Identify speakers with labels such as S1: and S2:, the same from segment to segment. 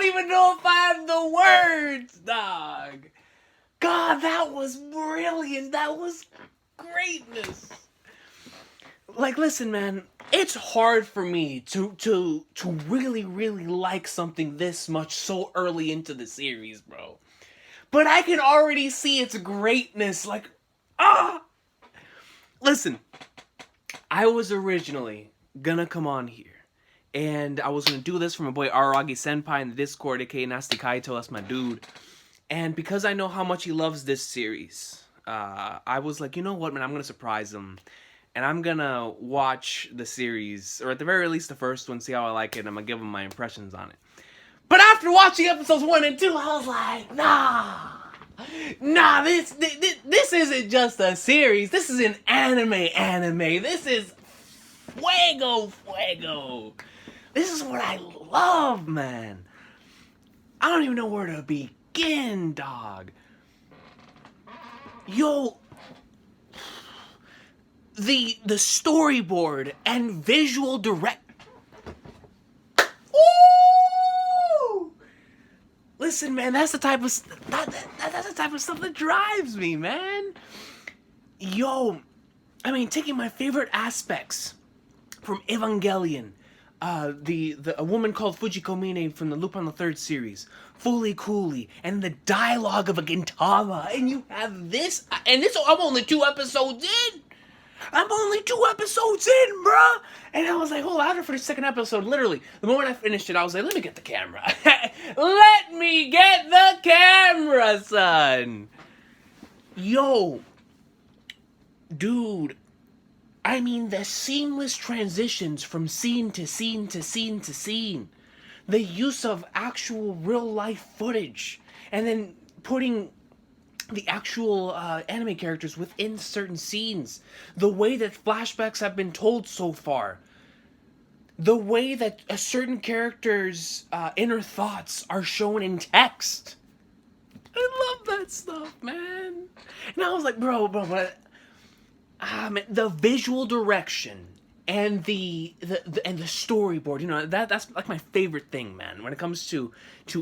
S1: don't even know if I have the words, dog. God, that was brilliant. That was greatness. Like, listen, man, it's hard for me to really, really like something this much so early into the series, bro. But I can already see its greatness. Like, listen, I was originally gonna come on here, and I was gonna do this for my boy Aragi Senpai in the Discord, aka Nasty Kaito, that's my dude. And because I know how much he loves this series, I was like, you know what, man, I'm gonna surprise him. And I'm gonna watch the series, or at the very least the first one, see how I like it, and I'm gonna give him my impressions on it. But after watching episodes 1 and 2, I was like, nah, this isn't just a series. This is an anime. This is fuego. This is what I love, man. I don't even know where to begin, dog. Yo, the storyboard and visual direct. Ooh! Listen, man, that's the type of that's the type of stuff that drives me, man. Yo, I mean, taking my favorite aspects from Evangelion, a woman called Fujikomine from the Lupin the Third series, Fully Coolly, and the dialogue of a Gintama, and you have this, and this, I'm only 2 episodes in. I'm only 2 episodes in, bruh! And I was like, hold on, for the second episode, literally, the moment I finished it, I was like, let me get the camera. Let me get the camera, son! Yo. Dude. I mean, the seamless transitions from scene to scene to scene to scene. The use of actual real-life footage. And then putting the actual anime characters within certain scenes. The way that flashbacks have been told so far. The way that a certain character's inner thoughts are shown in text. I love that stuff, man. And I was like, bro, but man, the visual direction and the storyboard, you know, that's like my favorite thing, man. When it comes to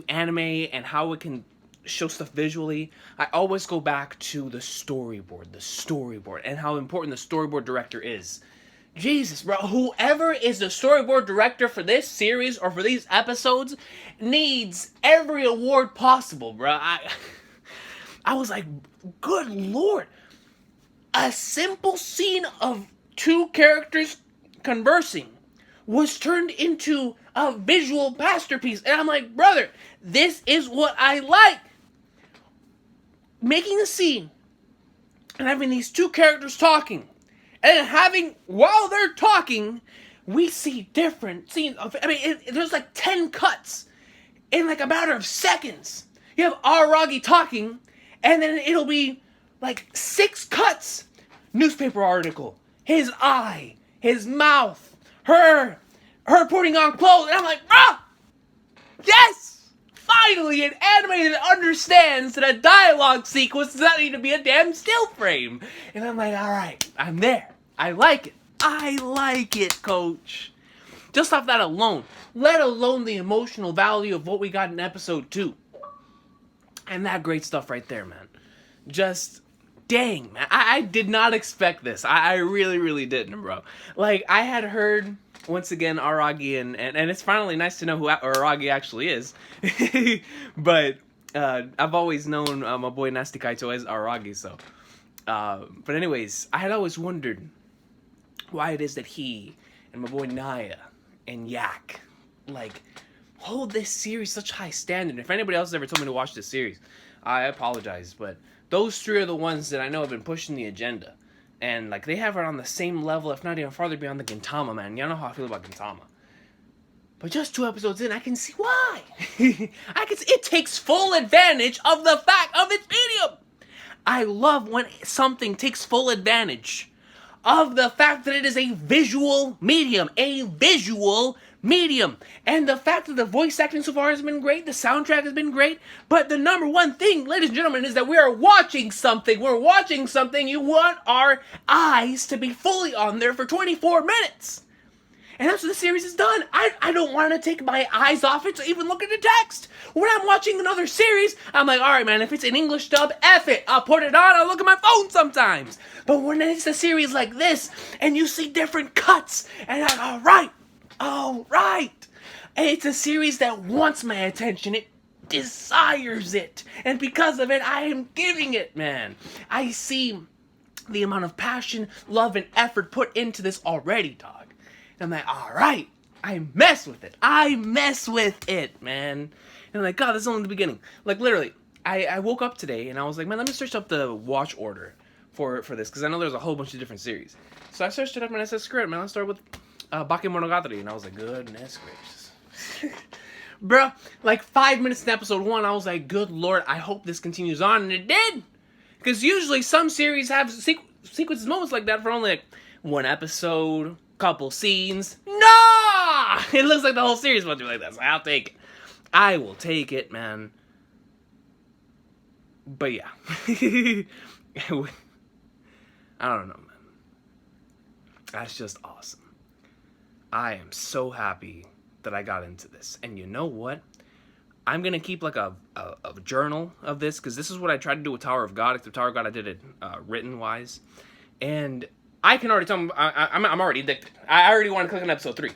S1: anime and how it can show stuff visually, I always go back to the storyboard, and how important the storyboard director is. Jesus, bro, whoever is the storyboard director for this series or for these episodes needs every award possible, bro. I was like, good lord. A simple scene of 2 characters conversing was turned into a visual masterpiece. And I'm like, brother, this is what I like. Making a scene and having these 2 characters talking, and having, while they're talking, we see different scenes of, I mean, there's like 10 cuts in like a matter of seconds. You have Aragi talking, and then it'll be like 6 cuts. Newspaper article, his eye, his mouth, her putting on clothes, and I'm like, yes! Finally, an anime that understands that a dialogue sequence does not need to be a damn still frame. And I'm like, alright, I'm there. I like it, coach. Just off that alone, let alone the emotional value of what we got in episode 2. And that great stuff right there, man. Just, dang, man. I did not expect this. I really, really didn't, bro. Like, I had heard, once again, Aragi, and it's finally nice to know who Aragi actually is. But I've always known my boy Nasty Kaito as Aragi, so. But anyways, I had always wondered why it is that he and my boy Naya and Yak, like, hold this series such high standard. If anybody else has ever told me to watch this series, I apologize, but those 3 are the ones that I know have been pushing the agenda. And, like, they have it on the same level, if not even farther beyond the Gintama, man. Y'all know how I feel about Gintama. But just 2 episodes in, I can see why. It takes full advantage of the fact of its medium. I love when something takes full advantage of the fact that it is a visual medium. And the fact that the voice acting so far has been great, the soundtrack has been great, but the number one thing, ladies and gentlemen, is that we are watching something. We're watching something. You want our eyes to be fully on there for 24 minutes. And that's what the series has done. I don't want to take my eyes off it to even look at the text. When I'm watching another series, I'm like, all right, man, if it's an English dub, F it. I'll put it on, I'll look at my phone sometimes. But when it's a series like this, and you see different cuts, and I'm all right. And it's a series that wants my attention. It desires it. And because of it, I am giving it, man. I see the amount of passion, love, and effort put into this already, dog. And I'm like, all right, I mess with it. I mess with it, man. And I'm like, God, this is only the beginning. Like, literally, I woke up today, and I was like, man, let me search up the watch order for this, because I know there's a whole bunch of different series. So I searched it up, and I said, screw it, man, let's start with Bakemonogatari. And I was like, goodness gracious. Bruh, like 5 minutes in episode 1, I was like, good lord, I hope this continues on, and it did! Because usually some series have sequences, moments like that for only like one episode, couple scenes. Nah! It looks like the whole series will do like that, so I'll take it. I will take it, man. But yeah. I don't know, man. That's just awesome. I am so happy that I got into this. And you know what? I'm going to keep like a journal of this, because this is what I tried to do with Tower of God. Except Tower of God, I did it written-wise. And I can already tell I'm already addicted. I already want to click on episode 3.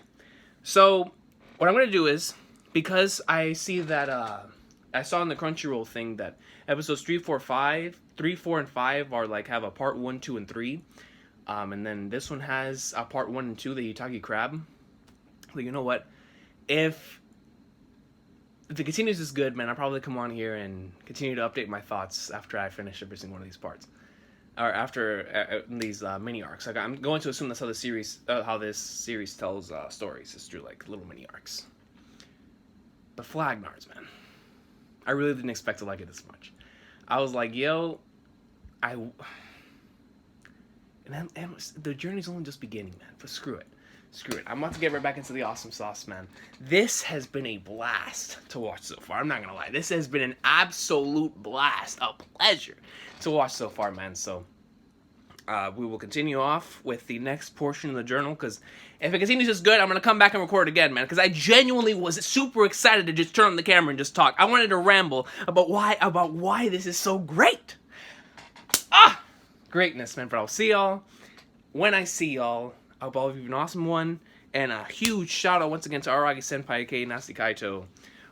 S1: So what I'm going to do is, because I see that, I saw in the Crunchyroll thing that episodes 3, 4, and 5 are like, have a part 1, 2, and 3. And then this one has a part 1 and 2, the Utagi Crab. But you know what? If it continues this good, man, I'll probably come on here and continue to update my thoughts after I finish every single one of these parts, or after these mini arcs. Like, I'm going to assume that's how how this series tells stories, is through like little mini arcs. But Flagnards, man, I really didn't expect to like it this much. I was like, yo, and the journey's only just beginning, man. But screw it. I'm about to get right back into the awesome sauce, man. This has been a blast to watch so far. I'm not going to lie. This has been an absolute blast. A pleasure to watch so far, man. So we will continue off with the next portion of the journal, because if it continues this good, I'm going to come back and record again, man. Because I genuinely was super excited to just turn on the camera and just talk. I wanted to ramble about why this is so great. Greatness, man. But I'll see y'all when I see y'all. I hope all of you have an awesome one, and a huge shout out once again to Aragi Senpai aka Nasi Kaito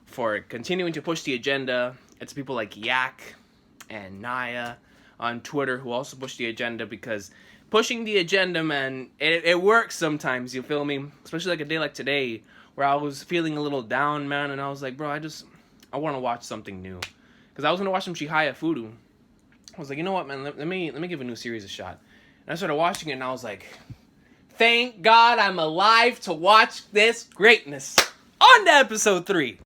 S1: for continuing to push the agenda. It's people like Yak and Naya on Twitter who also push the agenda, because pushing the agenda, man, it works sometimes, you feel me? Especially like a day like today, where I was feeling a little down, man, and I was like, bro, I want to watch something new. Because I was going to watch some Chihaya Furu. I was like, you know what, man, let me give a new series a shot. And I started watching it, and I was like, thank God I'm alive to watch this greatness. On to episode 3.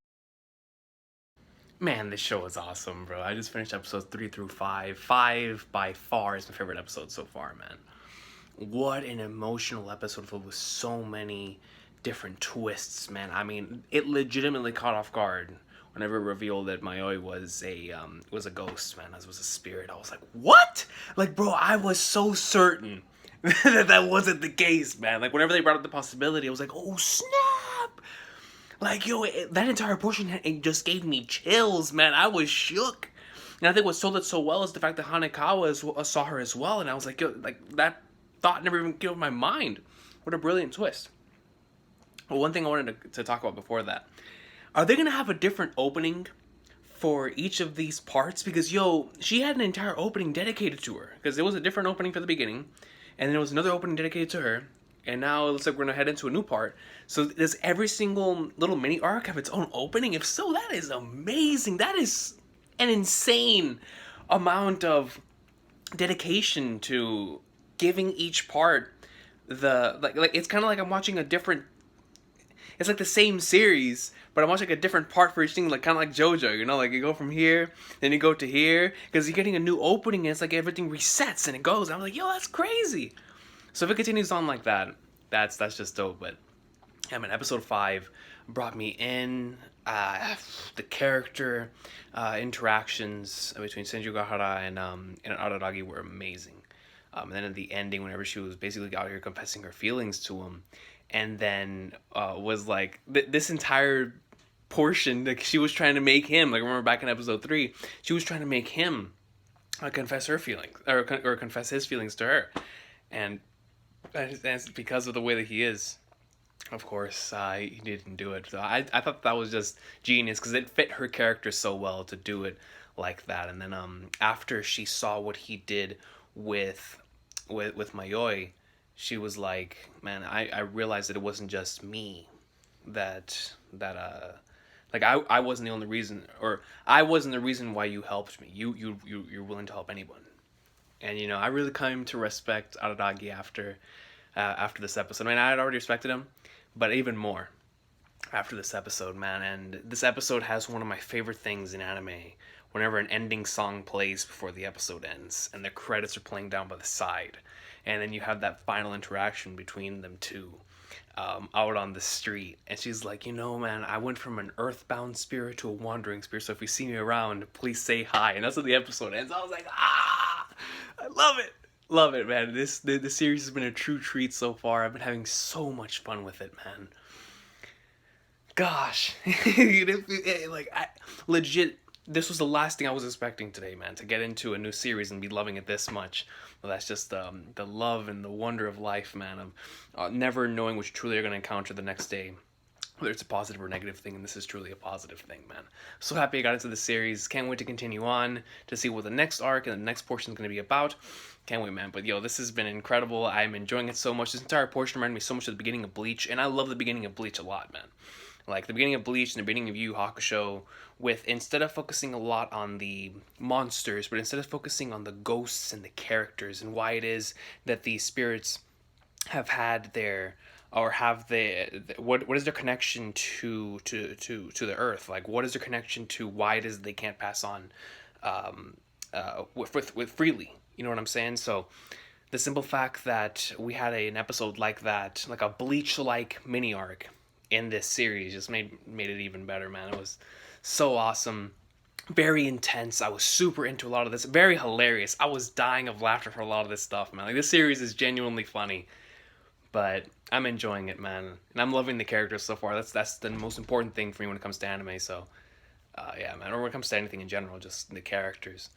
S1: Man, this show is awesome, bro. I just finished episodes 3 through 5. 5 by far is my favorite episode so far, man. What an emotional episode filled with so many different twists, man. I mean, it legitimately caught off guard whenever it revealed that Mayoi was a ghost, man. It was a spirit. I was like, what? Like, bro, I was so certain that wasn't the case, man. Like, whenever they brought up the possibility, I was like, oh, snap! Like, yo, that entire portion, it just gave me chills, man. I was shook. And I think what sold it so well is the fact that Hanekawa saw her as well, and I was like, yo, like, that thought never even came to my mind. What a brilliant twist. Well, one thing I wanted to talk about before that. Are they going to have a different opening for each of these parts? Because, yo, she had an entire opening dedicated to her. Because there was a different opening for the beginning, and then there was another opening dedicated to her, and now it looks like we're going to head into a new part. So does every single little mini arc have its own opening? If so, that is amazing. That is an insane amount of dedication to giving each part the... Like it's kind of like I'm watching a different... It's like the same series, but I'm watching a different part for each thing, like kind of like JoJo, you know? Like, you go from here, then you go to here, because you're getting a new opening, and it's like everything resets, and it goes. And I'm like, yo, that's crazy. So if it continues on like that, that's just dope. But, yeah, man, episode 5 brought me in. The character interactions between Senju Gahara and Araragi were amazing. And then at the ending, whenever she was basically out here confessing her feelings to him, and then was like this entire portion, like she was trying to make him, like remember back in episode 3, she was trying to make him confess her feelings, or confess his feelings to her, and that's because of the way that he is. Of course, he didn't do it. So I thought that was just genius because it fit her character so well to do it like that. And then after she saw what he did with Mayoi, she was like, "Man, I realized that it wasn't just me that like I wasn't the only reason, or I wasn't the reason why you helped me. You're willing to help anyone." And I really came to respect Araragi after this episode. I mean, I had already respected him, but even more after this episode, man. And this episode has one of my favorite things in anime. Whenever an ending song plays before the episode ends, and the credits are playing down by the side, and then you have that final interaction between them two, out on the street, and she's like, man, I went from an earthbound spirit to a wandering spirit, so if you see me around, please say hi. And that's how the episode ends. I was like, I love it, man. The series has been a true treat so far. I've been having so much fun with it, man. Gosh, legit, this was the last thing I was expecting today, man, to get into a new series and be loving it this much. Well, that's just the love and the wonder of life, man, of never knowing what you truly are going to encounter the next day, whether it's a positive or negative thing, and this is truly a positive thing, man. So happy I got into the series. Can't wait to continue on to see what the next arc and the next portion is going to be about. Can't wait, man. But this has been incredible. I'm enjoying it so much. This entire portion reminded me so much of the beginning of Bleach, and I love the beginning of Bleach a lot, man. Like the beginning of Bleach and the beginning of Yu Yu Hakusho, with instead of focusing a lot on the monsters, but instead of focusing on the ghosts and the characters and why it is that these spirits have had their, or have what is their connection to the earth? Like, what is their connection to why it is they can't pass on with freely? You know what I'm saying? So the simple fact that we had an episode like that, like a Bleach-like mini arc in this series, just made it even better, man. It was so awesome, very intense. I was super into a lot of this, very hilarious. I was dying of laughter for a lot of this stuff, man. Like, this series is genuinely funny, but I'm enjoying it, man, and I'm loving the characters so far. That's the most important thing for me when it comes to anime. So yeah, man, or when it comes to anything in general, just the characters.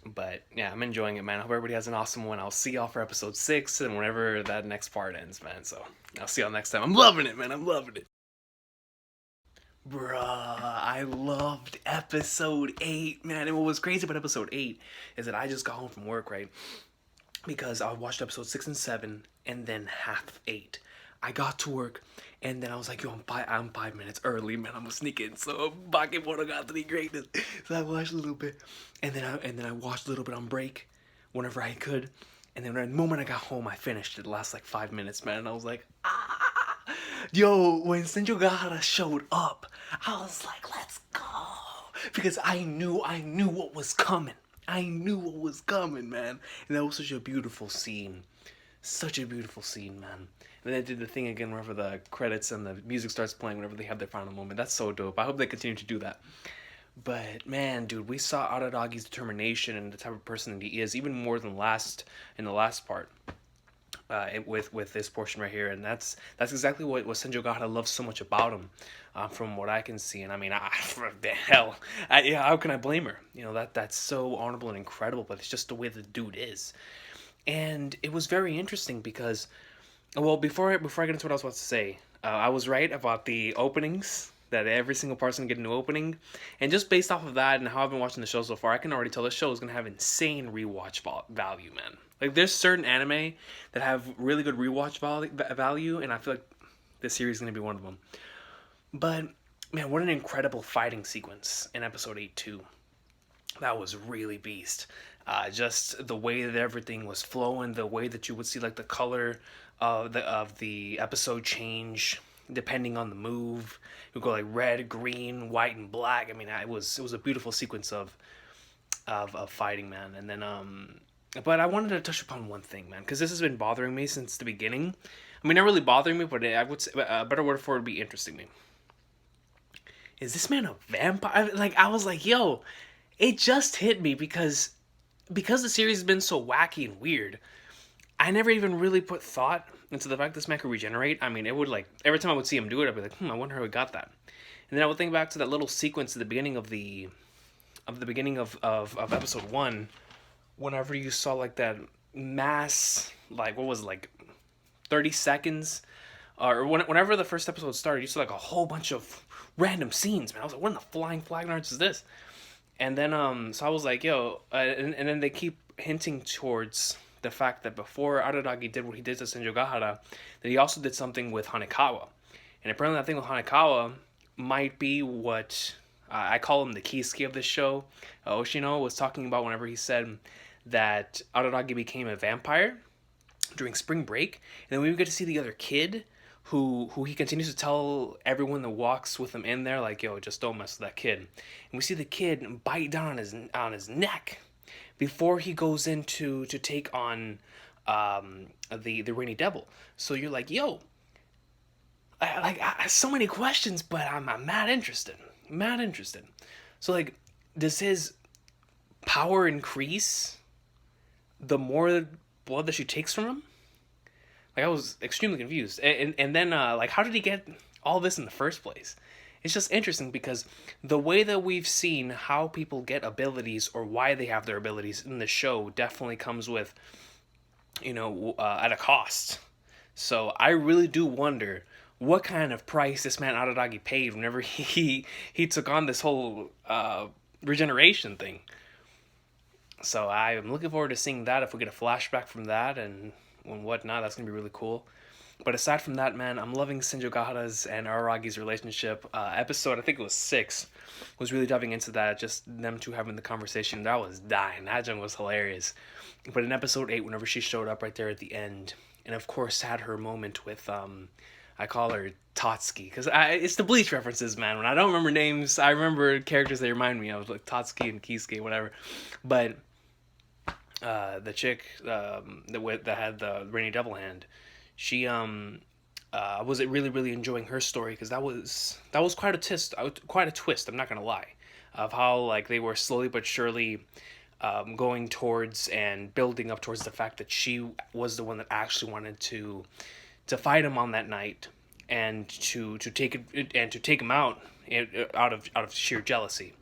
S1: But yeah, I'm enjoying it, man. I hope everybody has an awesome one. I'll see y'all for episode 6 and whenever that next part ends, man. So I'll see y'all next time. I'm loving it, man. I'm loving it. Bruh, I loved episode 8, man. And what was crazy about episode 8 is that I just got home from work, right? Because I watched episode 6 and 7 and then half of 8. I got to work and then I was like, yo, I'm 5 minutes early, man. I'm gonna sneak in. So Bakemonogatari greatness. So I watched a little bit, and then I watched a little bit on break, whenever I could, and then the moment I got home, I finished it. The last like 5 minutes, man. And I was like, yo, when Senjogahara showed up, I was like, let's go, because I knew what was coming. I knew what was coming, man. And that was such a beautiful scene. Such a beautiful scene, man. And then they did the thing again whenever the credits and the music starts playing whenever they have their final moment. That's so dope. I hope they continue to do that. But man, dude, we saw Araragi's determination and the type of person that he is even more than in the last part. With this portion right here, and that's exactly what Senjogahara loves so much about him, from what I can see. And I mean, the hell, how can I blame her? That's so honorable and incredible, but it's just the way the dude is. And it was very interesting because, well, before I get into what I was about to say, I was right about the openings, that every single part's gonna get a new opening, and just based off of that and how I've been watching the show so far, I can already tell this show is gonna have insane rewatch value, man. Like, there's certain anime that have really good rewatch value, and I feel like this series is gonna be one of them. But man, what an incredible fighting sequence in episode 8 too. That was really beast. Just the way that everything was flowing, the way that you would see like the color of the episode change depending on the move. It would go like red, green, white, and black. I mean, it was a beautiful sequence of fighting, man. And then but I wanted to touch upon one thing, man, because this has been bothering me since the beginning. I mean, not really bothering me, but I would say a better word for it would be interesting me. Is this man a vampire? Like, I was like, yo, it just hit me because the series has been so wacky and weird. I never even really put thought into the fact this man could regenerate. I mean, it would like every time I would see him do it, I'd be like, I wonder how he got that. And then I would think back to that little sequence at the beginning of episode one, whenever you saw like that mass, like what was it, like 30 seconds, or whenever the first episode started, you saw like a whole bunch of random scenes. Man, I was like, what in the flying flag nards is this? And then so I was like, yo, and then they keep hinting towards the fact that before Araragi did what he did to Senjogahara, that he also did something with Hanekawa. And apparently that thing with Hanekawa might be what I call him the Kisuke of this show. Oshino was talking about whenever he said that Araragi became a vampire during spring break. And then we get to see the other kid who he continues to tell everyone that walks with him in there, like, yo, just don't mess with that kid. And we see the kid bite down on his neck before he goes in to take on the Rainy Devil. So you're like, yo, I so many questions, but I'm mad interested. Mad interested. So, like, does his power increase the more blood that she takes from him? Like, I was extremely confused. And then, like, how did he get all this in the first place? It's just interesting because the way that we've seen how people get abilities or why they have their abilities in the show definitely comes with, at a cost. So I really do wonder what kind of price this man Araragi paid whenever he took on this whole regeneration thing. So I'm looking forward to seeing that, if we get a flashback from that and whatnot. That's going to be really cool. But aside from that, man, I'm loving Senjogahara's and Araragi's relationship. Episode, I think it was 6, was really diving into that. Just them two having the conversation. That was dying. That junk was hilarious. But in episode 8, whenever she showed up right there at the end, and of course had her moment with, I call her Totsuki, because it's the Bleach references, man. When I don't remember names, I remember characters they remind me of, like Totsuki and Kisuke, whatever. But the chick that had the Rainy Devil hand, she was really enjoying her story, because that was quite a twist. I'm not gonna lie, of how like they were slowly but surely going towards and building up towards the fact that she was the one that actually wanted to fight him on that night, and to take him out of sheer jealousy.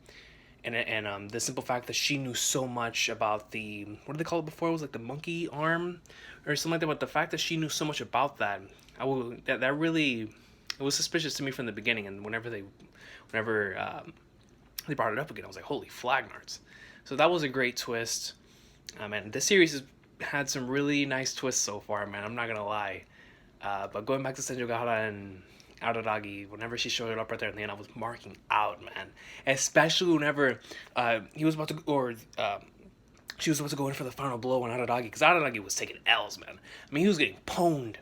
S1: And the simple fact that she knew so much about the, what did they call it before? It was like the monkey arm or something like that. But the fact that she knew so much about that, that really, it was suspicious to me from the beginning. And whenever they brought it up again, I was like, holy flagnards. So that was a great twist. Man, this series has had some really nice twists so far, man. I'm not gonna lie. But going back to Senjogahara and Araragi, whenever she showed up right there in the end, I was marking out, man. Especially whenever he was about to, or she was about to go in for the final blow on Araragi, because Araragi was taking L's, man. I mean, he was getting pwned.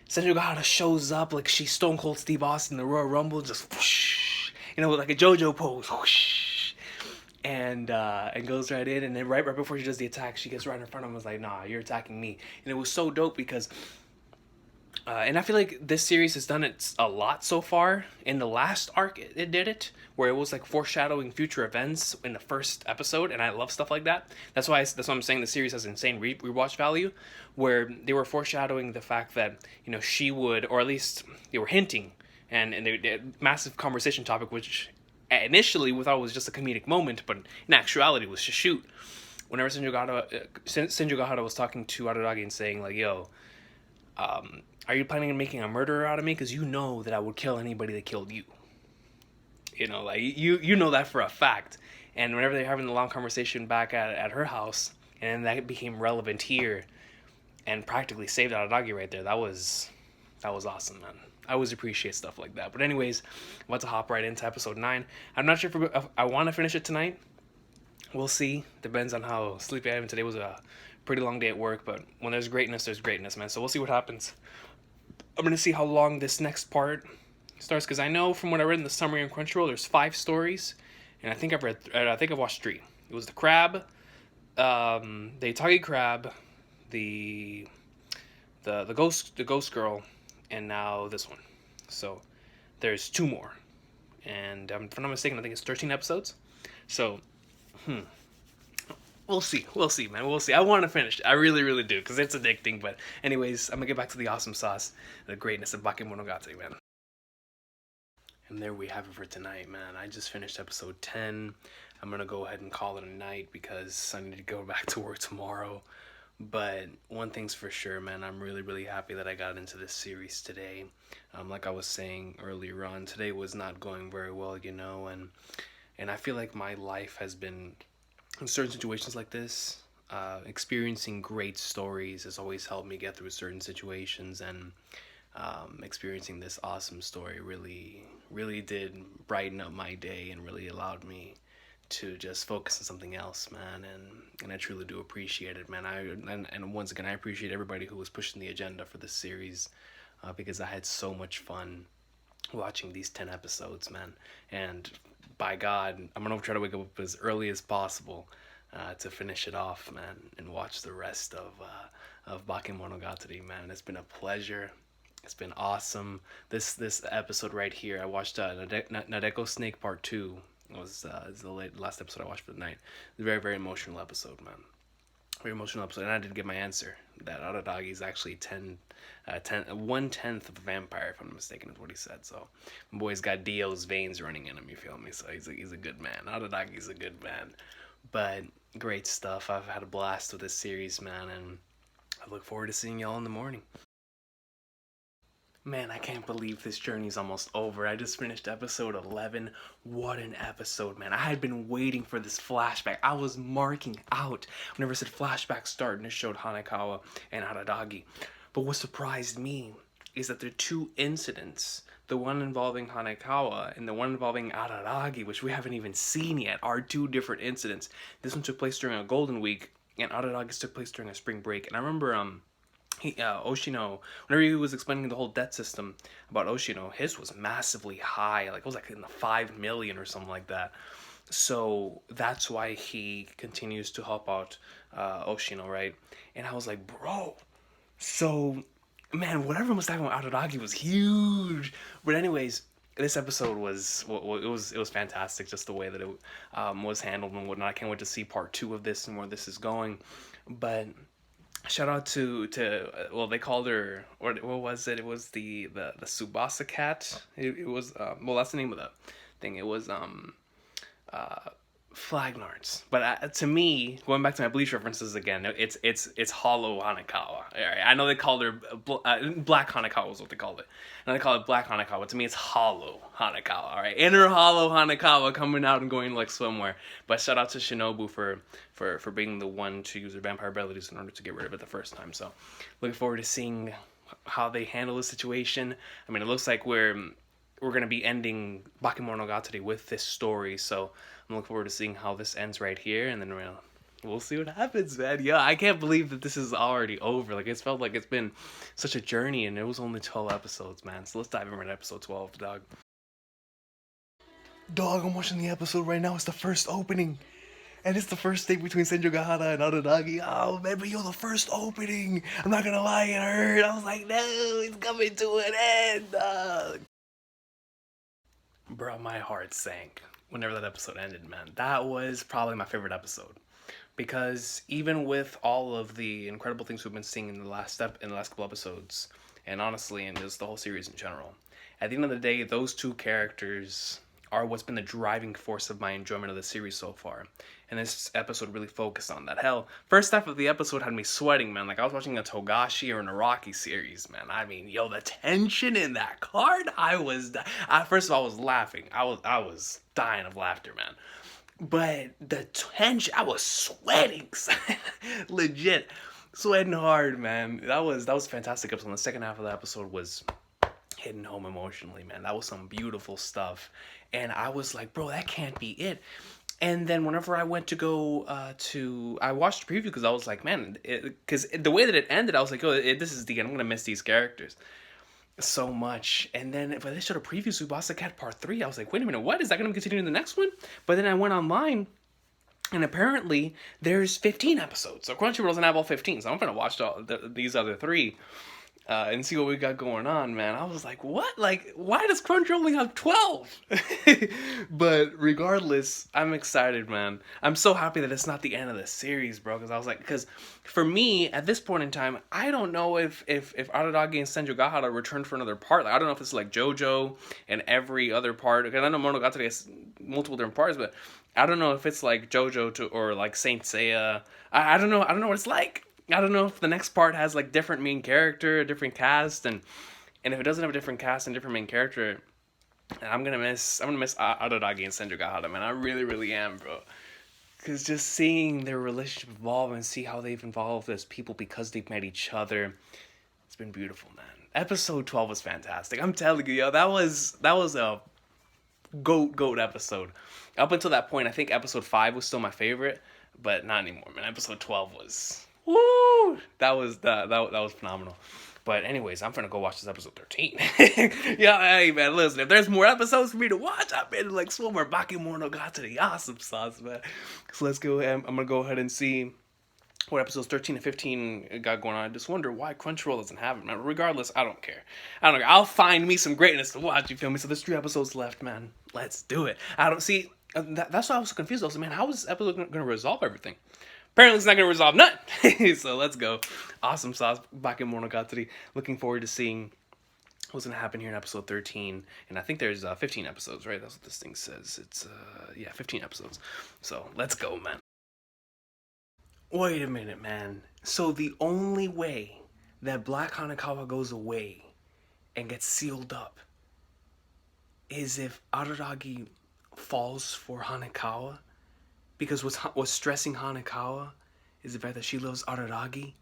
S1: Senjogahara shows up like she's Stone Cold Steve Austin in the Royal Rumble, just whoosh, like a JoJo pose, whoosh, and goes right in, and then right before she does the attack, she gets right in front of him and was like, nah, you're attacking me. And it was so dope because and I feel like this series has done it a lot so far. In the last arc, it did it, where it was like foreshadowing future events in the first episode, and I love stuff like that. That's why I'm saying the series has insane rewatch value, where they were foreshadowing the fact that she would, or at least they were hinting, and they did massive conversation topic, which initially we thought was just a comedic moment, but in actuality was to shoot. Whenever Senjogahara was talking to Araragi and saying like, yo, are you planning on making a murderer out of me? Because you know that I would kill anybody that killed you. Like, you know that for a fact. And whenever they're having the long conversation back at her house, and that became relevant here, and practically saved Araragi right there, that was awesome, man. I always appreciate stuff like that. But anyways, I'm about to hop right into episode 9. I'm not sure if I want to finish it tonight. We'll see. Depends on how sleepy I am. Today was a pretty long day at work, but when there's greatness, man. So we'll see what happens. I'm going to see how long this next part starts, because I know from what I read in the summary on Crunchyroll, there's 5 stories, and I think I've watched 3. It was the crab, the Itagi crab, the ghost girl, and now this one. So there's 2 more, and if I'm not mistaken, I think it's 13 episodes. So We'll see. We'll see, man. We'll see. I want to finish it. I really, really do, because it's addicting. But anyways, I'm going to get back to the awesome sauce, the greatness of Bakemonogatari, man. And there we have it for tonight, man. I just finished episode 10. I'm going to go ahead and call it a night because I need to go back to work tomorrow. But one thing's for sure, man. I'm really, really happy that I got into this series today. Like I was saying earlier on, today was not going very well, you know, and I feel like my life has been, in certain situations like this, experiencing great stories has always helped me get through certain situations, and experiencing this awesome story really did brighten up my day and really allowed me to just focus on something else, man, and I truly do appreciate it, man. And once again, I appreciate everybody who was pushing the agenda for this series, because I had so much fun watching these 10 episodes, man. And by God, I'm gonna try to wake up as early as possible to finish it off, man, and watch the rest of Bakemonogatari, man. It's been a pleasure. It's been awesome. This episode right here, I watched Nadeko Snake Part 2. It was the last episode I watched for the night. It's a very, very emotional episode, man. Very emotional episode. And I did get my answer. That Araragi is actually 1/10 of a vampire, if I'm not mistaken, is what he said. So, my boy's got Dio's veins running in him, you feel me? So, he's a good man. Araragi's a good man. But, great stuff. I've had a blast with this series, man. And I look forward to seeing y'all in the morning. Man, I can't believe this journey's almost over. I just finished episode 11. What an episode, man. I had been waiting for this flashback. I was marking out whenever it said flashback start and it showed Hanekawa and Araragi. But what surprised me is that there are two incidents. The one involving Hanekawa and the one involving Araragi, which we haven't even seen yet, are two different incidents. This one took place during a Golden Week, and Araragi's took place during a spring break. And I remember, Oshino, whenever he was explaining the whole debt system about Oshino, his was massively high. Like, it was like in the 5 million or something like that. So that's why he continues to help out Oshino, right? And I was like, bro, so, man, whatever was happening with Araragi was huge. But anyways, this episode was fantastic, just the way that it was handled and whatnot. I can't wait to see part 2 of this and where this is going. But shout out to well, they called her, or what was it? It was the Tsubasa cat. It was well, that's the name of the thing. It was Flagnards. But to me, going back to my Bleach references again, it's Hollow Hanekawa. I know they called her Black Hanekawa was what they called it. And they call it Black Hanekawa. To me, it's Hollow Hanekawa. All right, inner Hollow Hanekawa coming out and going like somewhere. But shout out to Shinobu for being the one to use her vampire abilities in order to get rid of it the first time. So, looking forward to seeing how they handle the situation. I mean, it looks like we're going to be ending Bakemonogatari with this story, so I'm looking forward to seeing how this ends right here, and then we'll see what happens, man. Yeah, I can't believe that this is already over. Like, it's felt like it's been such a journey, and it was only 12 episodes, man. So let's dive in right episode 12, dog. Dog, I'm watching the episode right now. It's the first opening. And it's the first date between Senju Gahara and Araragi. Oh, man, but the first opening. I'm not gonna lie, it hurt. I was like, no, it's coming to an end, dog. Bro, my heart sank whenever that episode ended, man. That was probably my favorite episode. Because even with all of the incredible things we've been seeing in the last couple episodes, and honestly, in just the whole series in general, at the end of the day, those two characters are what's been the driving force of my enjoyment of the series so far. And this episode really focused on that. Hell, first half of the episode had me sweating, man. Like I was watching a Togashi or an Araki series, man. I mean, the tension in that card, first of all, I was laughing. I was dying of laughter, man. But the tension, I was sweating. Legit. Sweating hard, man. That was a fantastic episode. The second half of the episode was hitting home emotionally, man. That was some beautiful stuff. And I was like, bro, that can't be it. And then whenever I went to go I watched the preview because I was like, man, because the way that it ended, I was like, this is the end. I'm going to miss these characters so much. And then when they showed a preview, Tsubasa Cat Part 3, I was like, wait a minute, what? Is that going to continue in the next one? But then I went online, and apparently there's 15 episodes. So Crunchyroll doesn't have all 15, so I'm going to watch these other 3. and see what we got going on, man. I was like, what? Like, why does Crunchyroll only have 12? But regardless, I'm excited, man. I'm so happy that it's not the end of the series, bro. Because I was like, because for me, at this point in time, I don't know if Araragi and Senjugahara return for another part. Like, I don't know if it's like JoJo and every other part. Because I know Monogatari has multiple different parts, but I don't know if it's like JoJo to or like Saint Seiya. I don't know. I don't know what it's like. I don't know if the next part has like different main character, a different cast, and if it doesn't have a different cast and different main character, I'm gonna miss Araragi and Senjugahara, man. I really, really am, bro. Cause just seeing their relationship evolve and see how they've evolved as people because they've met each other, it's been beautiful, man. Episode 12 was fantastic. I'm telling you, yo, that was a goat episode. Up until that point, I think episode 5 was still my favorite, but not anymore, man. Episode 12 was woo. That was phenomenal. But anyways, I'm gonna go watch this episode 13. Yeah, hey man, listen, if there's more episodes for me to watch, I'm ready to like swim more Bakemonogatari. Awesome sauce, man. So let's go ahead. I'm gonna go ahead and see what episodes 13 and 15 got going on. I just wonder why Crunchyroll doesn't have it, man. Regardless, I don't care. I don't care. I'll find me some greatness to watch, you feel me? So there's 3 episodes left, man. Let's do it. I don't see... That's why I was so confused. I was like, man, how is this episode going to resolve everything? Apparently it's not going to resolve nothing. So let's go. Awesome sauce. Bakemonogatari. Looking forward to seeing what's going to happen here in episode 13. And I think there's 15 episodes, right? That's what this thing says. It's, 15 episodes. So let's go, man. Wait a minute, man. So the only way that Black Hanekawa goes away and gets sealed up is if Araragi falls for Hanekawa? Because what's stressing Hanekawa is the fact that she loves Araragi,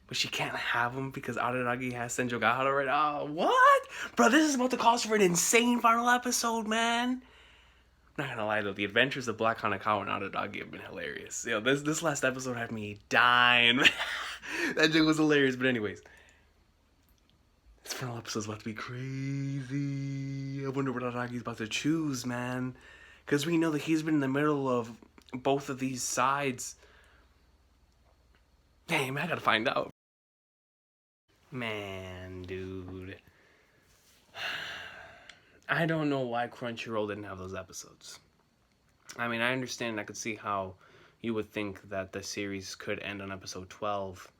S1: but she can't have him because Araragi has Senjugahara right now. What? Bro, this is about to cause for an insane final episode, man. I'm not gonna lie though, the adventures of Black Hanekawa and Araragi have been hilarious. Yo, this last episode had me dying. That joke was hilarious, but anyways. This final episode's about to be crazy. I wonder what Aragi's about to choose, man. Because we know that he's been in the middle of both of these sides. Damn, I gotta find out. Man, dude. I don't know why Crunchyroll didn't have those episodes. I mean, I understand, I could see how you would think that the series could end on episode 12.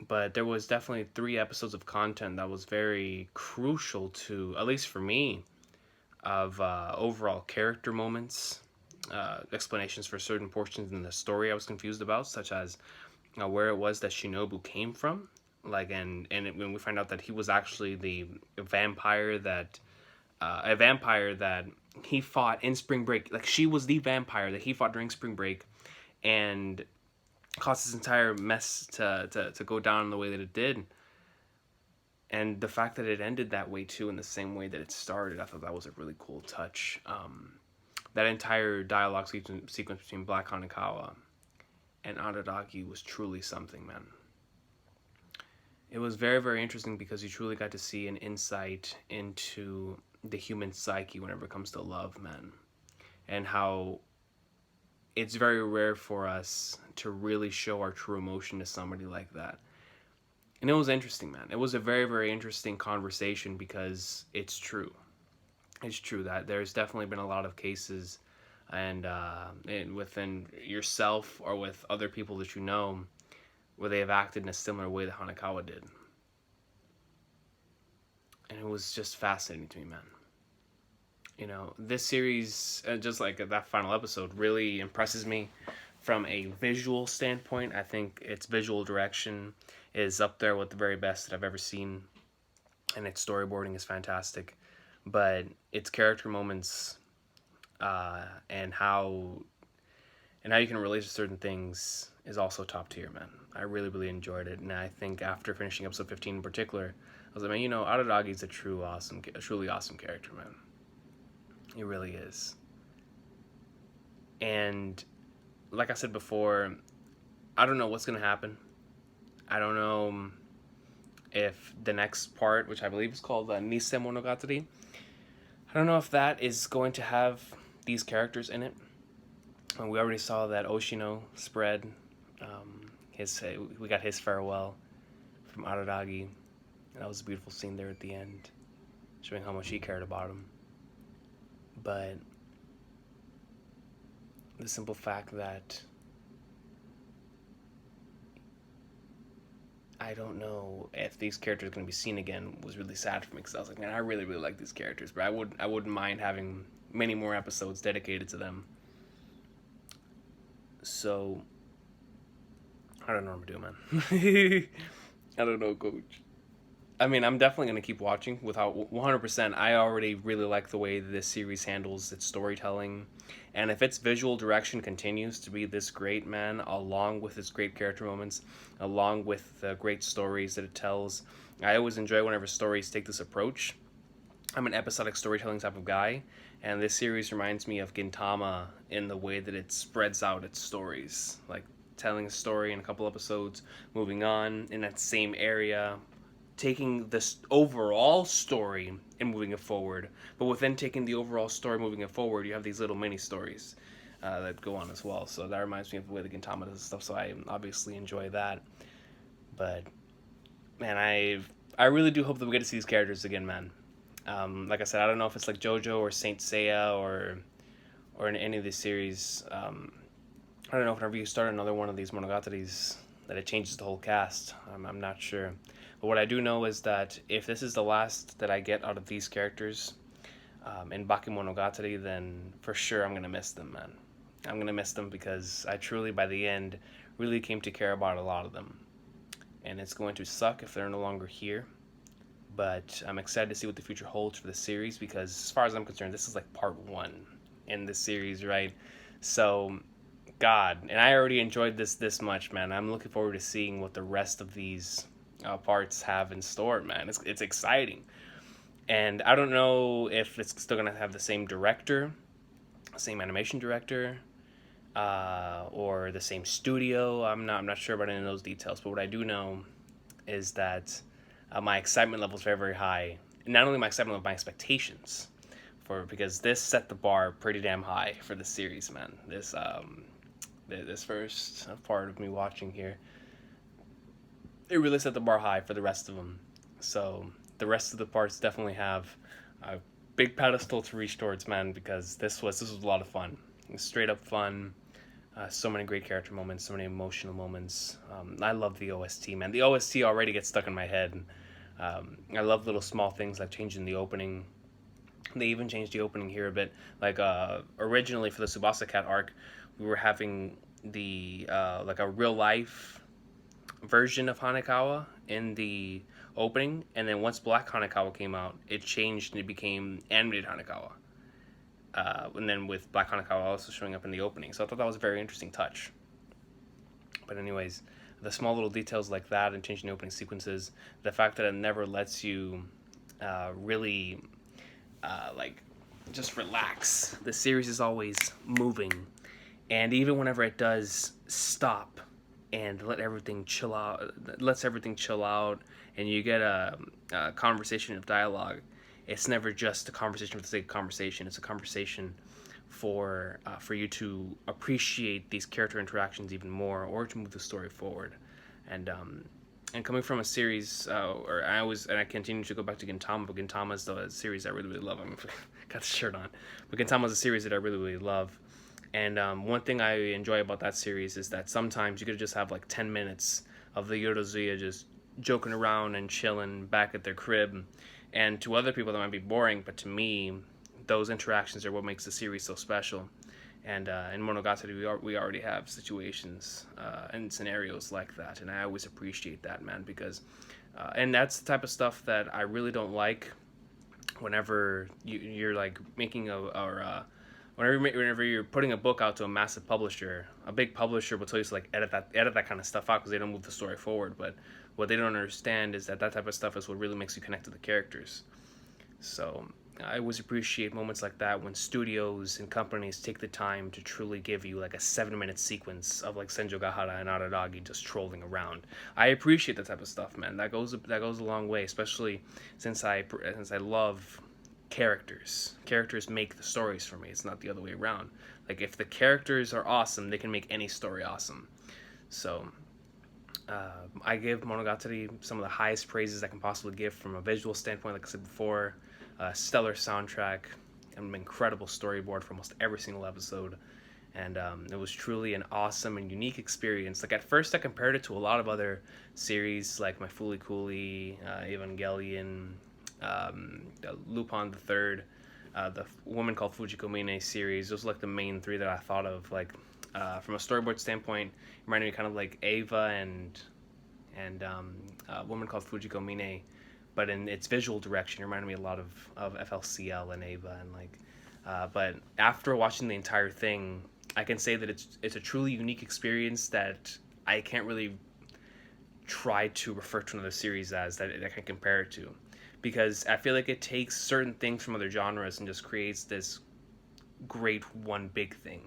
S1: But there was definitely 3 episodes of content that was very crucial to, at least for me, of overall character moments, explanations for certain portions in the story I was confused about, such as where it was that Shinobu came from. Like, when we find out that he was actually the vampire that, a vampire that he fought in Spring Break. Like, she was the vampire that he fought during Spring Break, and caused this entire mess to go down the way that it did. And the fact that it ended that way too, in the same way that it started, I thought that was a really cool touch. That entire dialogue sequence between Black Hanekawa and Araragi was truly something, man. It was very, very interesting because you truly got to see an insight into the human psyche whenever it comes to love, man. And how it's very rare for us to really show our true emotion to somebody like that. And it was interesting, man. It was a very, very interesting conversation because it's true. It's true that there's definitely been a lot of cases and within yourself or with other people that you know where they have acted in a similar way that Hanekawa did. And it was just fascinating to me, man. You know, this series, just like that final episode, really impresses me from a visual standpoint. I think its visual direction is up there with the very best that I've ever seen, and its storyboarding is fantastic. But its character moments, and how you can relate to certain things is also top tier, man. I really, really enjoyed it, and I think after finishing episode 15 in particular, I was like, man, you know, Araragi's a truly awesome character, man. He really is. And like I said before, I don't know what's going to happen. I don't know if the next part, which I believe is called Nisemonogatari, I don't know if that is going to have these characters in it. We already saw that Oshino spread. We got his farewell from Araragi. That was a beautiful scene there at the end, showing how much he cared about him. But the simple fact that I don't know if these characters are going to be seen again was really sad for me, because I was like, man, I really, really like these characters, but I wouldn't mind having many more episodes dedicated to them. So, I don't know what I'm doing, man. I don't know, coach. I mean, I'm definitely going to keep watching without 100%. I already really like the way this series handles its storytelling. And if its visual direction continues to be this great, man, along with its great character moments, along with the great stories that it tells, I always enjoy whenever stories take this approach. I'm an episodic storytelling type of guy, and this series reminds me of Gintama in the way that it spreads out its stories. Like, telling a story in a couple episodes, moving on in that same area, taking this overall story and moving it forward. But within taking the overall story, moving it forward, you have these little mini stories that go on as well. So that reminds me of the way the Gintama does stuff. So I obviously enjoy that. But man, I really do hope that we get to see these characters again, man. Like I said, I don't know if it's like JoJo or Saint Seiya or in any of these series. I don't know if whenever you start another one of these Monogataris that it changes the whole cast. I'm not sure. But what I do know is that if this is the last that I get out of these characters in Bakemonogatari, then for sure I'm going to miss them, man. I'm going to miss them because I truly, by the end, really came to care about a lot of them. And it's going to suck if they're no longer here. But I'm excited to see what the future holds for the series, because as far as I'm concerned, this is like part 1 in the series, right? So, God, and I already enjoyed this much, man. I'm looking forward to seeing what the rest of these parts have in store, man. It's exciting. And I don't know if it's still going to have the same director, same animation director, or the same studio. I'm not sure about any of those details. But what I do know is that my excitement level is very, very high. And not only my excitement level, my expectations because this set the bar pretty damn high for the series, man. This first part of me watching here, it really set the bar high for the rest of them. So the rest of the parts definitely have a big pedestal to reach towards, man, because this was a lot of fun. It was straight up fun. So many great character moments, so many emotional moments. I love the OST, man. The OST already gets stuck in my head. I love little small things like changing the opening. They even changed the opening here a bit. Like originally for the Tsubasa Cat arc, we were having the like a real life version of Hanekawa in the opening, and then once Black Hanekawa came out, it changed and it became animated Hanekawa. And then with Black Hanekawa also showing up in the opening. So I thought that was a very interesting touch. But anyways, the small little details like that and changing the opening sequences, the fact that it never lets you really like just relax. The series is always moving, and even whenever it does stop and lets everything chill out, and you get a conversation of dialogue, it's never just a conversation for the sake of conversation. It's a conversation for you to appreciate these character interactions even more, or to move the story forward. And coming from a series, I continue to go back to Gintama, but Gintama is the series I really, really love. I'm got the shirt on, but Gintama is a series that I really, really love. And one thing I enjoy about that series is that sometimes you could just have like 10 minutes of the Yorozuya just joking around and chilling back at their crib. And to other people that might be boring, but to me, those interactions are what makes the series so special. And in Monogatari, we already have situations and scenarios like that, and I always appreciate that, man, because and that's the type of stuff that I really don't like whenever you're like making whenever you're putting a book out to a massive publisher. A big publisher will tell you to like edit that kind of stuff out because they don't move the story forward. But what they don't understand is that type of stuff is what really makes you connect to the characters. So I always appreciate moments like that when studios and companies take the time to truly give you like a 7-minute sequence of like Senjo Gahara and Araragi just trolling around. I appreciate that type of stuff, man. That goes a long way, especially since I love characters. Characters make the stories for me. It's not the other way around. Like if the characters are awesome, they can make any story awesome. So I give Monogatari some of the highest praises I can possibly give from a visual standpoint, like I said before. Stellar soundtrack, an incredible storyboard for almost every single episode. And it was truly an awesome and unique experience. Like, at first, I compared it to a lot of other series, like My Fooly Cooly, Evangelion, Lupin the Third, the Woman Called Fujiko Mine series. Those are like the main three that I thought of. Like, from a storyboard standpoint, it reminded me kind of like Eva and a Woman Called Fujiko Mine, but in its visual direction, it reminded me a lot of FLCL and Eva, and like. But after watching the entire thing, I can say that it's a truly unique experience that I can't really try to refer to another series as that I can compare it to, because I feel like it takes certain things from other genres and just creates this great one big thing.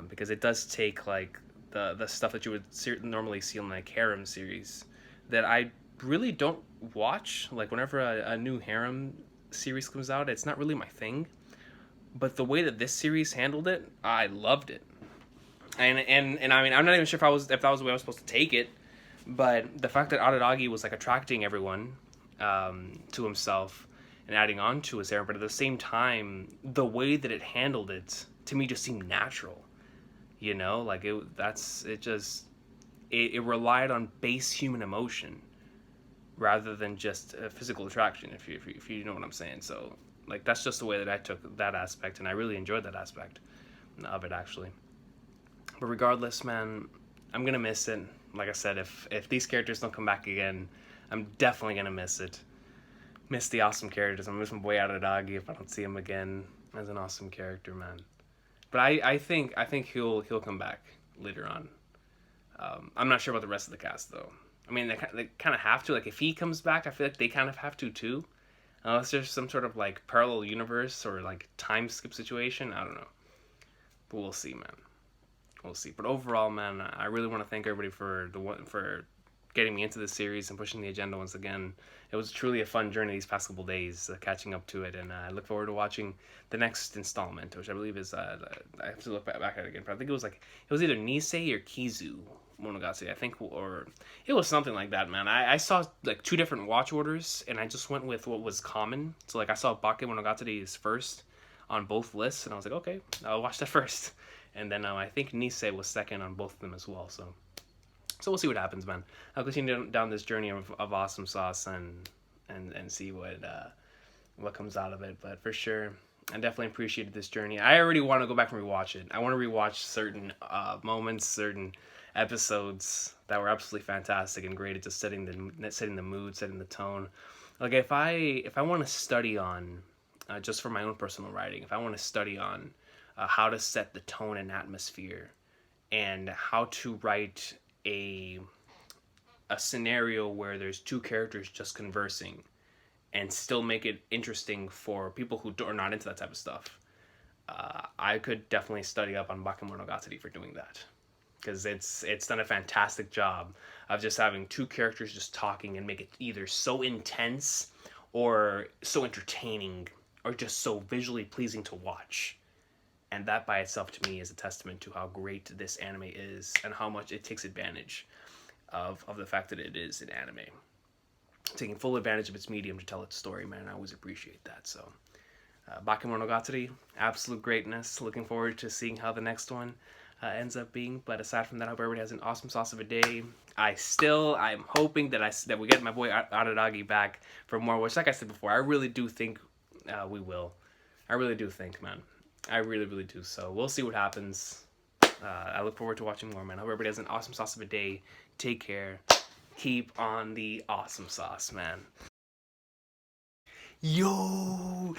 S1: Because it does take like the stuff that you would normally see in like harem series that I really don't watch. Like, whenever a new harem series comes out, it's not really my thing. But the way that this series handled it, I loved it. And I mean, I'm not even sure if that was the way I was supposed to take it, but the fact that Araragi was like attracting everyone to himself and adding on to his harem, but at the same time, the way that it handled it to me just seemed natural. You know, like it relied on base human emotion rather than just physical attraction. If you know what I'm saying, so like that's just the way that I took that aspect, and I really enjoyed that aspect of it actually. But regardless, man, I'm gonna miss it. Like I said, if these characters don't come back again, I'm definitely gonna miss it. Miss the awesome characters. I'm gonna miss my boy Araragi if I don't see him again as an awesome character, man. But I think he'll come back later on. I'm not sure about the rest of the cast though. I mean, they kind of have to. Like, if he comes back, I feel like they kind of have to too. Unless there's some sort of like parallel universe or like time skip situation, I don't know. But we'll see, man. We'll see. But overall, man, I really want to thank everybody for getting me into this series and pushing the agenda once again. It was truly a fun journey these past couple days, catching up to it, and I look forward to watching the next installment, which I believe is I have to look back at it again, but I think it was either Nisei or Kizu Monogatari, I think, or it was something like that, man. I saw like two different watch orders, and I just went with what was common. So like I saw Bakemonogatari is first on both lists, and I was like, okay, I'll watch that first. And then I think Nisei was second on both of them as well. So we'll see what happens, man. I'll continue down this journey of awesome sauce and see what comes out of it. But for sure, I definitely appreciated this journey. I already want to go back and rewatch it. I want to rewatch certain moments, certain episodes that were absolutely fantastic and great at just setting the mood, setting the tone. Like, if I want to study on just for my own personal writing, if I want to study on how to set the tone and atmosphere and how to write a scenario where there's two characters just conversing and still make it interesting for people who are not into that type of stuff, I could definitely study up on Bakemonogatari for doing that, because it's done a fantastic job of just having two characters just talking and make it either so intense or so entertaining or just so visually pleasing to watch. And that by itself to me is a testament to how great this anime is and how much it takes advantage of the fact that it is an anime. Taking full advantage of its medium to tell its story, man. I always appreciate that. So, Bakemonogatari, absolute greatness. Looking forward to seeing how the next one ends up being. But aside from that, I hope everybody has an awesome sauce of a day. I'm hoping that we get my boy Araragi back for more, which, like I said before, I really do think we will. I really do think, man. I really, really do. So we'll see what happens. I look forward to watching more, man. I hope everybody has an awesome sauce of a day. Take care. Keep on the awesome sauce, man. Yo,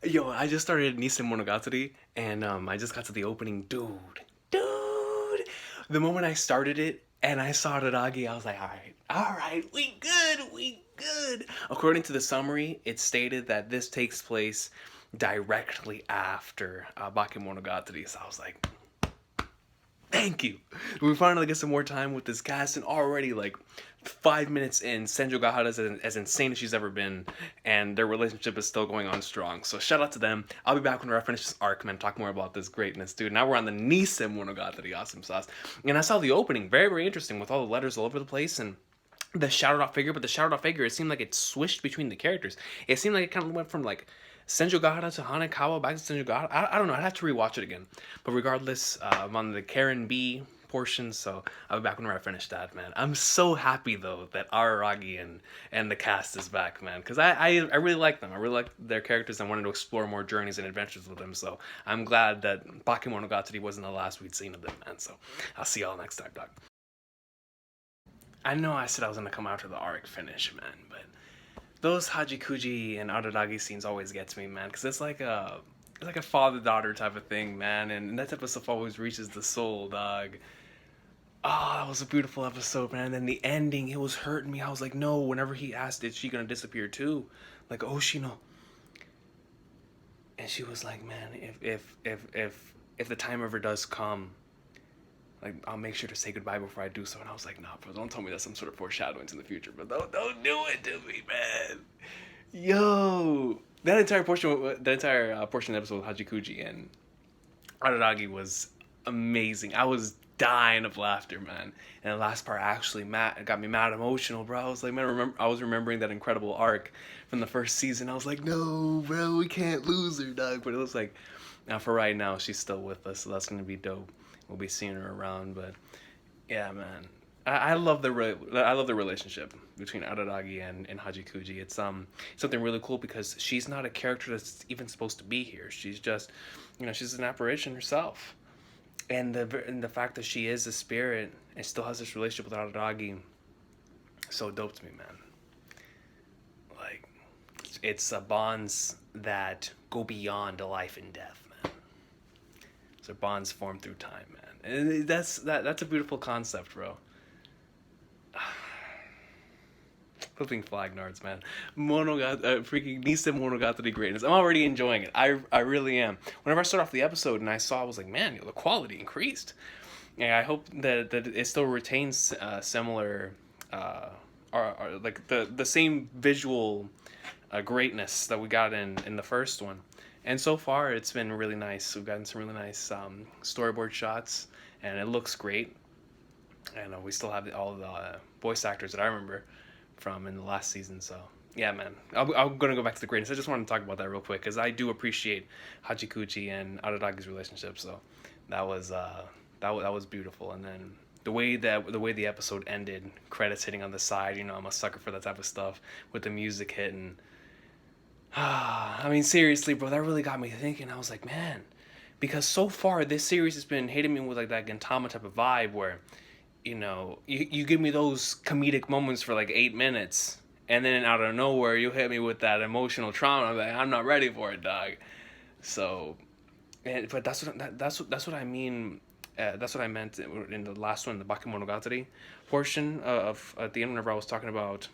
S1: I just started Nisemonogatari, and I just got to the opening. Dude. The moment I started it, and I saw Araragi, I was like, all right, we good. According to the summary, it stated that this takes place directly after Bakemonogatari, so I was like, thank you. We finally get some more time with this cast, and already like 5 minutes in, Senju Gahara is as insane as she's ever been, and their relationship is still going on strong. So shout out to them. I'll be back when I finish this arc, man. Talk more about this greatness, dude. Now we're on the Nisemonogatari, awesome sauce. And I saw the opening, very very interesting, with all the letters all over the place and the shouted out figure. But the shouted out figure, it seemed like it swished between the characters. It seemed like it kind of went from like Senju Gahara to Hanekawa back to Senju Gahara. I don't know. I'd have to rewatch it again. But regardless, I'm on the Karen B portion, so I'll be back whenever I finish that, man. I'm so happy though that Araragi and the cast is back, man, because I really like them. I really like their characters and wanted to explore more journeys and adventures with them. So I'm glad that Bakemonogatari wasn't the last we'd seen of them, man. So I'll see y'all next time, dog. I know I said I was gonna come after the arc finish, man, but those Hajikuji and Araragi scenes always gets me, man, because it's like a father-daughter type of thing, man, and that type of stuff always reaches the soul, dog. Oh, that was a beautiful episode, man. And then the ending, it was hurting me. I was like, no, whenever he asked, is she gonna disappear too? Like, Oshino. And she was like, man, if the time ever does come, like, I'll make sure to say goodbye before I do so. And I was like, nah, bro, don't tell me that's some sort of foreshadowing to the future, but don't do it to me, man. Yo, that entire portion of the episode with Hajikuji and Araragi was amazing. I was dying of laughter, man. And the last part actually got me mad emotional, bro. I was like, man, I was remembering that incredible arc from the first season. I was like, no, bro, we can't lose her, dog. But it was like, now for right now, she's still with us, so that's gonna be dope. We'll be seeing her around, but yeah, man. I love the relationship between Araragi and Hajikuji. It's something really cool because she's not a character that's even supposed to be here. She's just, she's an apparition herself. And the fact that she is a spirit and still has this relationship with Araragi, so dope to me, man. Like, it's bonds that go beyond life and death, man. So bonds formed through time, man. And that's a beautiful concept, bro. Flipping flag nards, man. Freaking Nisemonogatari greatness. I'm already enjoying it. I really am. Whenever I started off the episode and I saw, I was like, man, the quality increased. And I hope that it still retains similar, or like the same visual greatness that we got in the first one. And so far, it's been really nice. We've gotten some really nice storyboard shots, and it looks great. And we still have all the voice actors that I remember from in the last season. So yeah, man, I'm gonna go back to the greatness. I just wanted to talk about that real quick because I do appreciate Hachikuchi and Araragi's relationship. So that was beautiful. And then the way the episode ended, credits hitting on the side. I'm a sucker for that type of stuff with the music hitting. I mean, seriously, bro, that really got me thinking. I was like, man, because so far this series has been hitting me with like that Gintama type of vibe where, you give me those comedic moments for like 8 minutes, and then out of nowhere you hit me with that emotional trauma. I'm like, I'm not ready for it, dog. So, but that's what I mean. That's what I meant in the last one, the Bakemonogatari portion of at the end, whenever I was talking about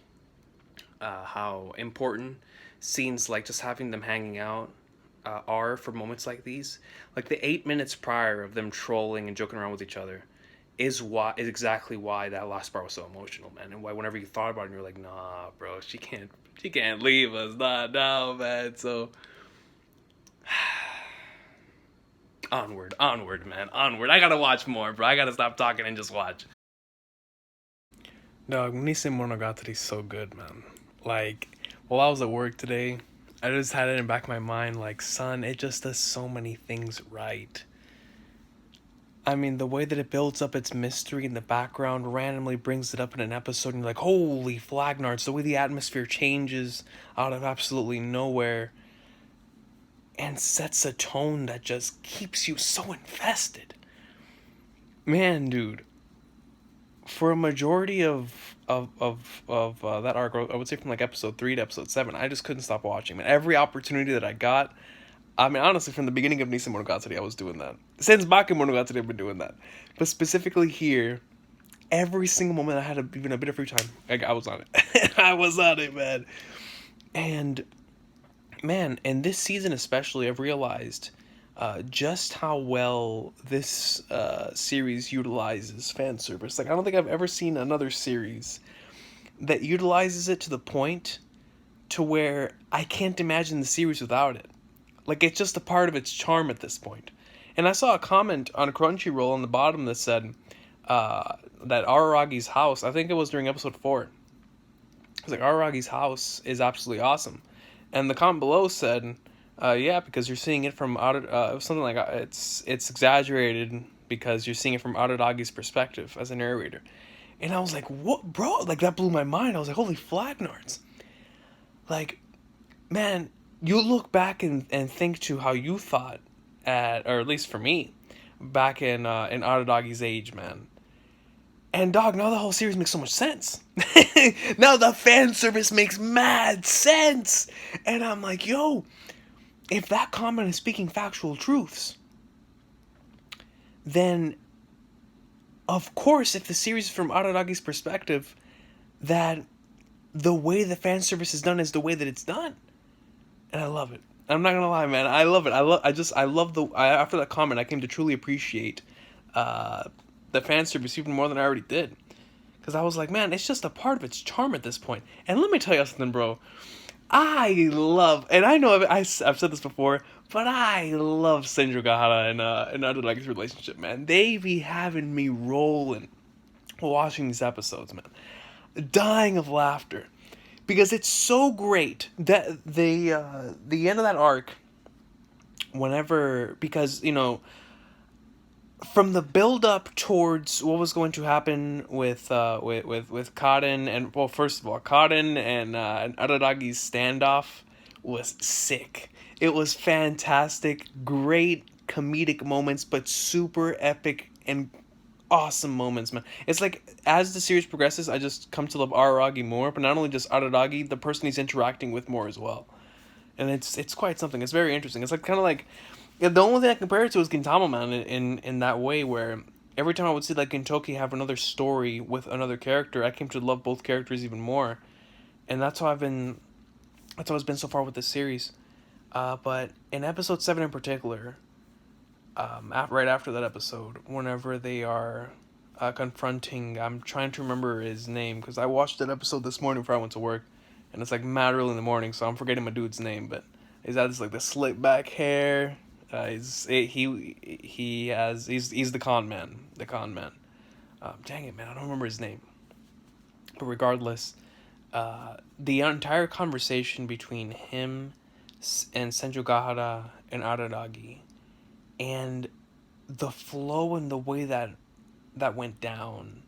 S1: how important scenes like just having them hanging out are for moments like these. Like the 8 minutes prior of them trolling and joking around with each other is exactly why that last part was so emotional, man. And why whenever you thought about it, you're like, nah, bro, she can't leave us, nah, man. So onward, man, onward. I gotta watch more, bro. I gotta stop talking and just watch. Dog, Nisemonogatari is so good, man. Like, while I was at work today, I just had it in the back of my mind, like, son, it just does so many things right. I mean, the way that it builds up its mystery in the background, randomly brings it up in an episode, and you're like, holy flagnards, the way the atmosphere changes out of absolutely nowhere, and sets a tone that just keeps you so invested. Man, dude, for a majority of that arc, I would say from like episode 3 to episode 7, I just couldn't stop watching, man. Every opportunity that I got, I mean, honestly, from the beginning of Nisemonogatari, I was doing that. Since Bakemonogatari, I've been doing that. But specifically here, every single moment I had even a bit of free time, I was on it. I was on it, man. And, man, in this season especially, I've realized just how well this series utilizes fan service. Like, I don't think I've ever seen another series that utilizes it to the point to where I can't imagine the series without it. Like, it's just a part of its charm at this point. And I saw a comment on Crunchyroll on the bottom that said that Araragi's house, I think it was during episode 4, it's like, Araragi's house is absolutely awesome. And the comment below said, yeah, because you're seeing it from it was something like, it's exaggerated because you're seeing it from Araragi's perspective as a narrator. And I was like, what, bro? Like, that blew my mind. I was like, holy flagnards. Like, man, you look back and think to how you thought or at least for me, back in Araragi's age, man. And dog, now the whole series makes so much sense. Now the fan service makes mad sense. And I'm like, yo, if that comment is speaking factual truths, then of course, if the series is from Araragi's perspective, that the way the fan service is done is the way that it's done. And I love it. I'm not gonna lie, man. I love it. I love after that comment, I came to truly appreciate the fan service even more than I already did. Because I was like, man, it's just a part of its charm at this point. And let me tell you something, bro. I love, and I know I've said this before, but I love Senju Gahara and Araragi's relationship, man. They be having me rolling watching these episodes, man. Dying of laughter. Because it's so great that the end of that arc, whenever, because, you know, from the build up towards what was going to happen with Kaden and, well, first of all, Kaden and Araragi's standoff was sick. It was fantastic, great comedic moments, but super epic and awesome moments, man. It's like, as the series progresses, I just come to love Araragi more, but not only just Araragi, the person he's interacting with more as well. And it's quite something. It's very interesting. It's like, kind of like, yeah, the only thing I compare it to is Gintama, man, in that way, where every time I would see like Gintoki have another story with another character, I came to love both characters even more. And that's how it's been so far with this series. But in episode 7 in particular, right after that episode, whenever they are confronting, I'm trying to remember his name, because I watched that episode this morning before I went to work, and it's like mad early in the morning, so I'm forgetting my dude's name, but he's got this like the slick back hair. He's the con man, dang it, man, I don't remember his name, but regardless, the entire conversation between him and Senju Gahara and Araragi, and the flow and the way that went down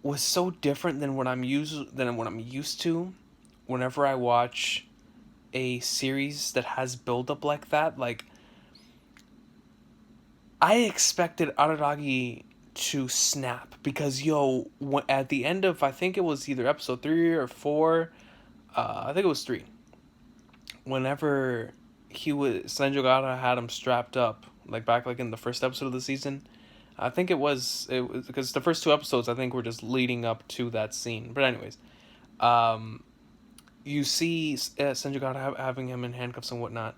S1: was so different than what I'm used to whenever I watch a series that has build up like that. Like, I expected Araragi to snap because, yo, at the end of, I think it was either episode 3 or 4, I think it was 3, whenever Senju Gahara had him strapped up, like back like in the first episode of the season. I think it was because the first 2 episodes, I think, were just leading up to that scene. But anyways, you see Senju Gahara having him in handcuffs and whatnot,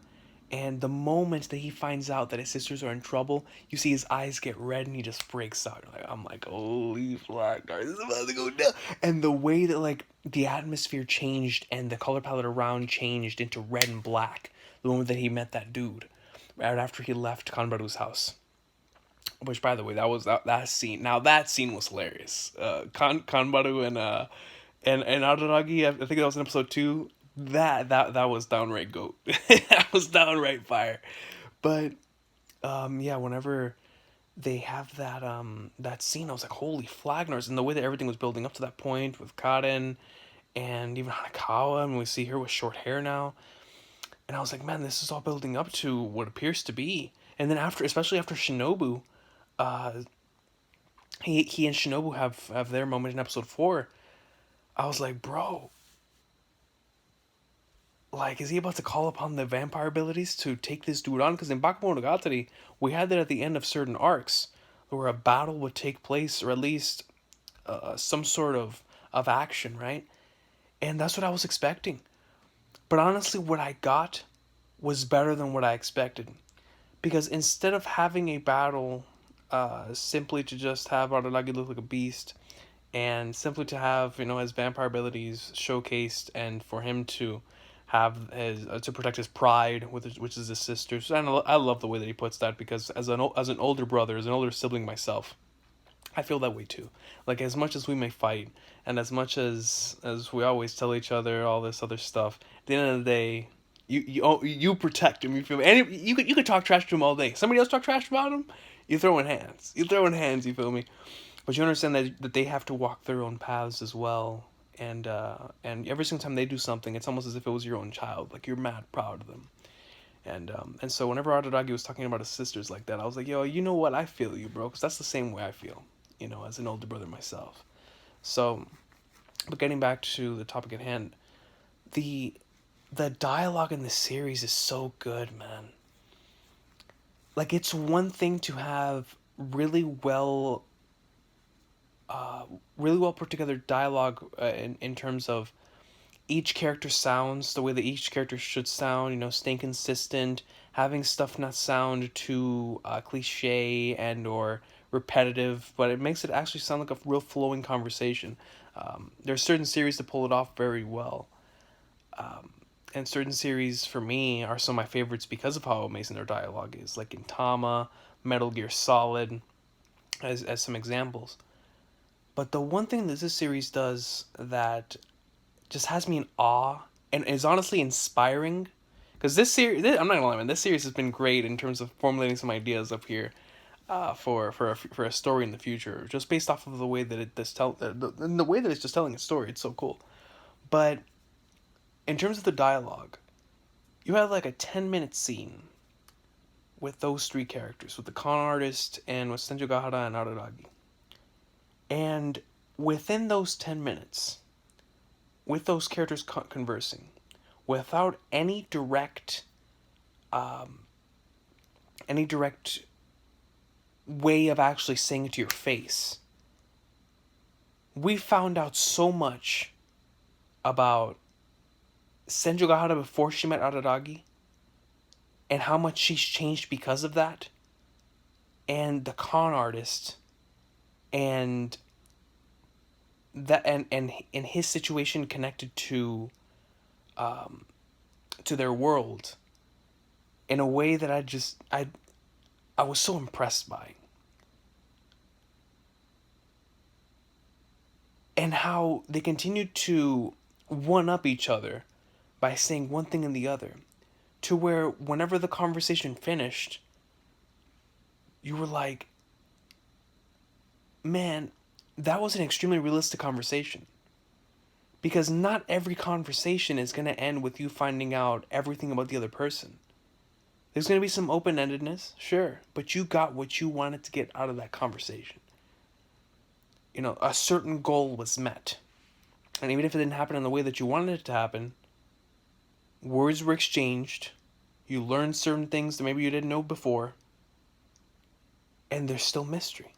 S1: and the moment that he finds out that his sisters are in trouble, you see his eyes get red and he just breaks out. I'm like, holy fuck, this is about to go down. And the way that like the atmosphere changed and the color palette around changed into red and black the moment that he met that dude right after he left Kanbaru's house. Which, by the way, that scene. Now that scene was hilarious. Kanbaru and Araragi. I think that was in episode 2. That was downright goat. That was downright fire. But yeah, whenever they have that scene, I was like, holy flagnars, and the way that everything was building up to that point with Kaden and even Hanakawa, and we see her with short hair now. And I was like, man, this is all building up to what appears to be. And then especially after Shinobu, he and Shinobu have their moment in episode 4. I was like, bro, like, is he about to call upon the vampire abilities to take this dude on? Because in Bakemonogatari, we had that at the end of certain arcs, where a battle would take place, or at least some sort of action, right? And that's what I was expecting. But honestly, what I got was better than what I expected. Because instead of having a battle simply to just have Araragi look like a beast and simply to have his vampire abilities showcased, and for him to have his to protect his pride with which is his sisters. And I love the way that he puts that, because as an older brother, as an older sibling myself, I feel that way too. Like, as much as we may fight, and as much as we always tell each other all this other stuff, at the end of the day, you protect him. You feel me? And you could talk trash to him all day. Somebody else talk trash about him, you throw in hands. You throw in hands. You feel me? But you understand that they have to walk their own paths as well. And every single time they do something, it's almost as if it was your own child. Like, you're mad proud of them. And so whenever Araragi was talking about his sisters like that, I was like, yo, you know what? I feel you, bro, because that's the same way I feel, as an older brother myself. So, but getting back to the topic at hand, the the dialogue in this series is so good, man. Like, it's one thing to have really well put together dialogue in terms of each character sounds the way that each character should sound, staying consistent, having stuff not sound too cliche and or repetitive, but it makes it actually sound like a real flowing conversation. There's certain series that pull it off very well. And certain series for me are some of my favorites because of how amazing their dialogue is, like Gintama, Metal Gear Solid, as some examples. But the one thing that this series does that just has me in awe and is honestly inspiring, because I'm not gonna lie, man, this series has been great in terms of formulating some ideas up here, for a story in the future, just based off of the way that the way that it's just telling a story. It's so cool. But in terms of the dialogue, you have like a 10-minute scene with those three characters, with the con artist and with Senju Gahara and Araragi, and within those 10 minutes, with those characters conversing, without any direct way of actually saying it to your face, we found out so much about Senju Gahara before she met Araragi, and how much she's changed because of that, and the con artist, and that and his situation connected to their world, in a way that I was so impressed by. And how they continued to one up each other by saying one thing and the other, to where whenever the conversation finished, you were like, man, that was an extremely realistic conversation. Because not every conversation is going to end with you finding out everything about the other person. There's going to be some open-endedness, sure, but you got what you wanted to get out of that conversation. A certain goal was met. And even if it didn't happen in the way that you wanted it to happen, words were exchanged, you learned certain things that maybe you didn't know before, and there's still mystery.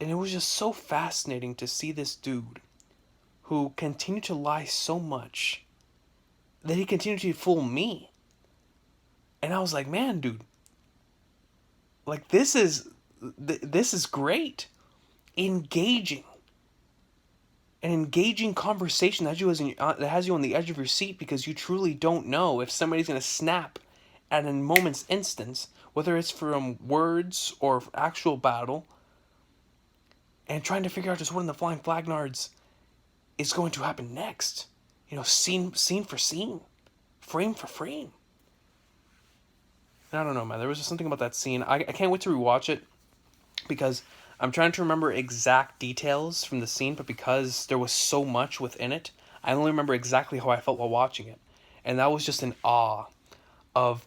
S1: And it was just so fascinating to see this dude who continued to lie so much that he continued to fool me. And I was like, man, dude, like, this is great. Engaging. An engaging conversation that has you on the edge of your seat, because you truly don't know if somebody's going to snap at a moment's instance, whether it's from words or actual battle, and trying to figure out just what in the flying flagnards is going to happen next. Scene for scene, frame for frame. And I don't know, man. There was just something about that scene. I can't wait to rewatch it, because I'm trying to remember exact details from the scene, but because there was so much within it, I only remember exactly how I felt while watching it. And that was just in awe of,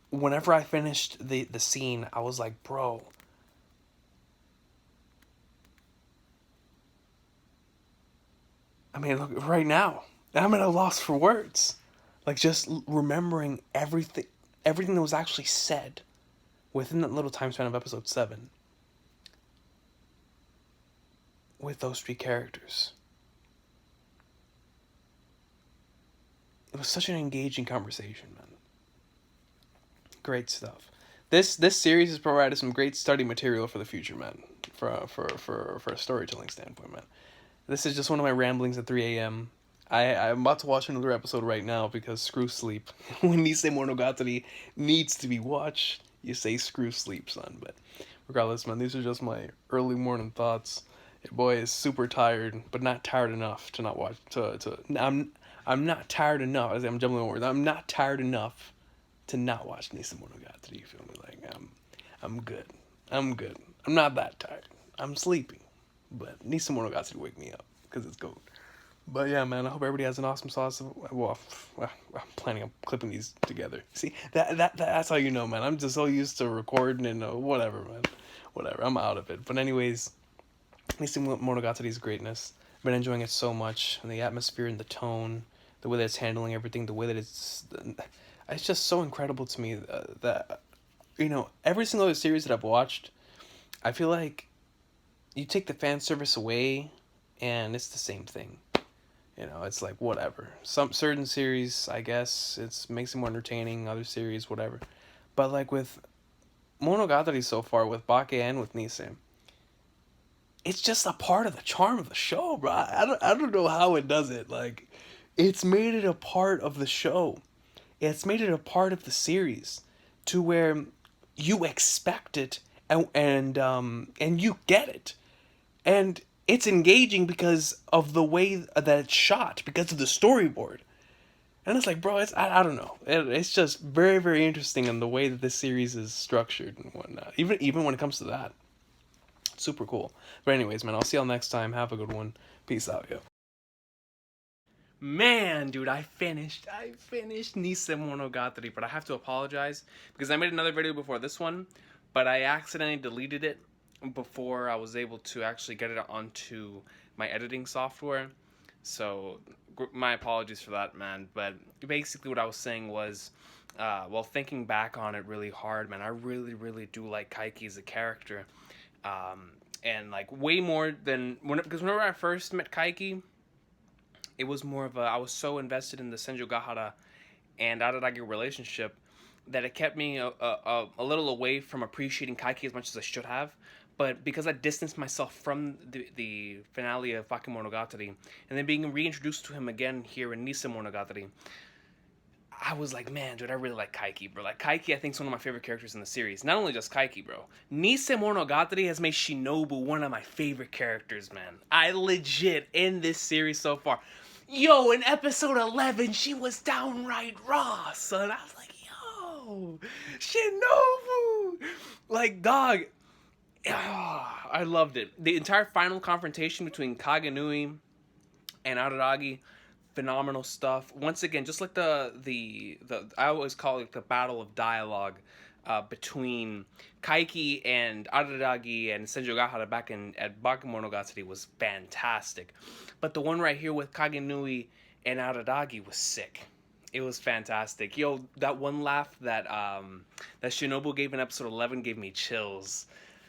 S1: whenever I finished the scene, I was like, bro, I mean, look, right now, I'm at a loss for words. Like, just remembering everything that was actually said within that little time span of episode 7 with those three characters. It was such an engaging conversation, man. Great stuff. This series has provided some great study material for the future, man. for a storytelling standpoint, man. This is just one of my ramblings at 3 a.m. I'm about to watch another episode right now because screw sleep. When Nisemonogatari needs to be watched, you say screw sleep, son. But regardless, man, these are just my early morning thoughts. Your boy is super tired, but not tired enough to not watch. I'm not tired enough. I'm jumbling over words. I'm not tired enough to not watch Nisemonogatari. You feel me? Like I'm good. I'm good. I'm not that tired. I'm sleeping, but Nisemonogatari wake me up because it's gold. But yeah, man, I hope everybody has an awesome sauce. Well, I'm planning on clipping these together. See, that's how you know, man. I'm just so used to recording and whatever, man. Whatever, I'm out of it. But anyways, Nisemonogatari's greatness. I've been enjoying it so much. And the atmosphere and the tone, the way that it's handling everything, the way that it's just so incredible to me that, every single other series that I've watched, I feel like you take the fan service away and it's the same thing. It's like whatever. Some certain series, I guess, makes it more entertaining. Other series, whatever. But like with Monogatari so far, with Bake and with Nisem, it's just a part of the charm of the show, bro. I don't know how it does it. Like, it's made it a part of the show. It's made it a part of the series, to where you expect it and you get it, and it's engaging because of the way that it's shot, because of the storyboard. And it's like, bro, I don't know. It's just very, very interesting in the way that this series is structured and whatnot. Even when it comes to that. Super cool. But anyways, man, I'll see y'all next time. Have a good one. Peace out, yo. Man, dude, I finished Nisemonogatari, but I have to apologize because I made another video before this one, but I accidentally deleted it before I was able to actually get it onto my editing software. So my apologies for that, man. But basically what I was saying was, well, thinking back on it really hard, man, I really, really do like Kaiki as a character. And like way more than because whenever I first met Kaiki, it was more of I was so invested in the Senjugahara and Araragi relationship that it kept me a little away from appreciating Kaiki as much as I should have. But because I distanced myself from the finale of Bakemonogatari, and then being reintroduced to him again here in Nisemonogatari, I was like, man, dude, I really like Kaiki, bro. Like, Kaiki, I think, is one of my favorite characters in the series. Not only just Kaiki, bro. Nisemonogatari has made Shinobu one of my favorite characters, man. I legit, in this series so far. Yo, in episode 11, she was downright raw, son. I was like, yo, Shinobu! Like, dog, I loved it. The entire final confrontation between Kagenui and Araragi, phenomenal stuff. Once again, just like the I always call it the battle of dialogue between Kaiki and Araragi and Senjugahara back at Bakemonogatari was fantastic. But the one right here with Kagenui and Araragi was sick. It was fantastic. Yo, that one laugh that Shinobu gave in episode 11 gave me chills.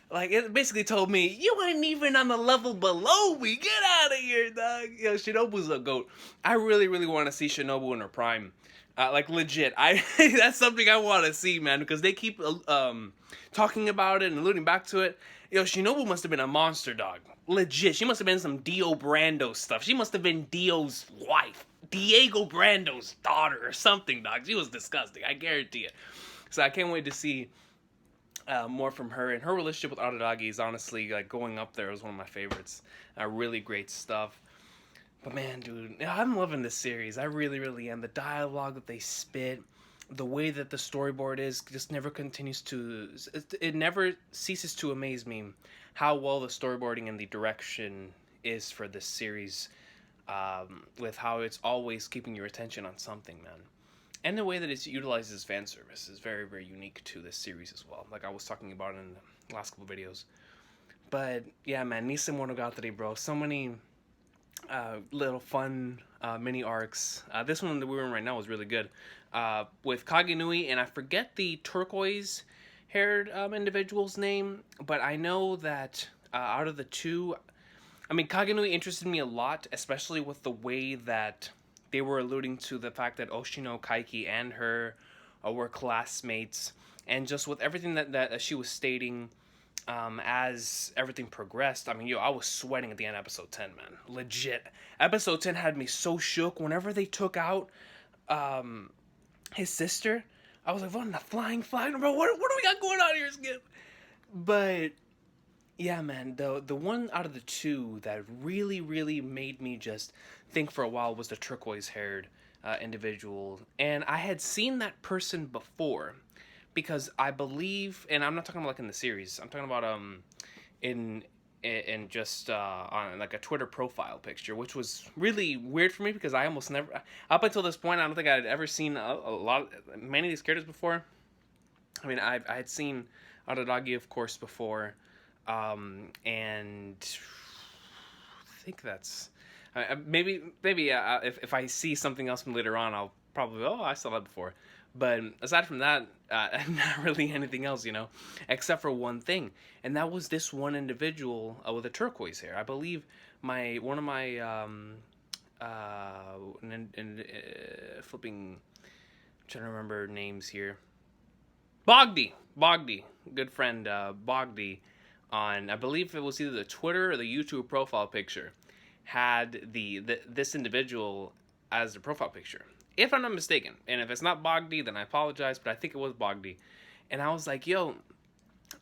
S1: Like, it basically told me, you ain't even on the level below me. Get out of here, dog. Yo, Shinobu's a goat. I really, really want to see Shinobu in her prime. Like, legit. That's something I want to see, man, because they keep talking about it and alluding back to it. Yo, Shinobu must have been a monster, dog. Legit. She must have been some Dio Brando stuff. She must have been Dio's wife. Diego Brando's daughter or something, dog. She was disgusting. I guarantee it. So I can't wait to see more from her, and her relationship with Araragi is honestly like going up there as one of my favorites. Really great stuff. But man, dude, I'm loving this series. I really, really am. The dialogue that they spit, the way that the storyboard is, just never continues to. It never ceases to amaze me how well the storyboarding and the direction is for this series. With how it's always keeping your attention on something, man. And the way that it utilizes fan service is very, very unique to this series as well. Like I was talking about in the last couple videos. But yeah, man, Nisemonogatari, bro. So many little fun mini arcs. This one that we're in right now is really good. With Kagenui, and I forget the turquoise-haired individual's name, but I know that out of the two, I mean, Kagenui interested me a lot, especially with the way that they were alluding to the fact that Oshino, Kaiki, and her were classmates. And just with everything that she was stating, as everything progressed, I mean, I was sweating at the end of episode 10, man. Legit. Episode 10 had me so shook whenever they took out um, his sister. I was like, what in the flying flag? Bro, what do we got going on here, Skip? But yeah, man, the one out of the two that really, really made me just think for a while was the turquoise haired individual. And I had seen that person before because I believe, and I'm not talking about like in the series, I'm talking about in in just on like a Twitter profile picture, which was really weird for me because I almost never, up until this point, I don't think I'd ever seen a lot, many of these characters before. I mean, I had seen Araragi, of course, before, and I think that's maybe if I see something else from later on, I'll probably I saw that before. But aside from that, not really anything else, except for one thing, and that was this one individual with a turquoise hair. I believe one of my flipping, I'm trying to remember names here. Bogdy, good friend Bogdy, on I believe it was either the Twitter or the YouTube profile picture, had this individual as the profile picture, if I'm not mistaken. And if it's not Bogdy, then I apologize, but I think it was Bogdy. And I was like, yo,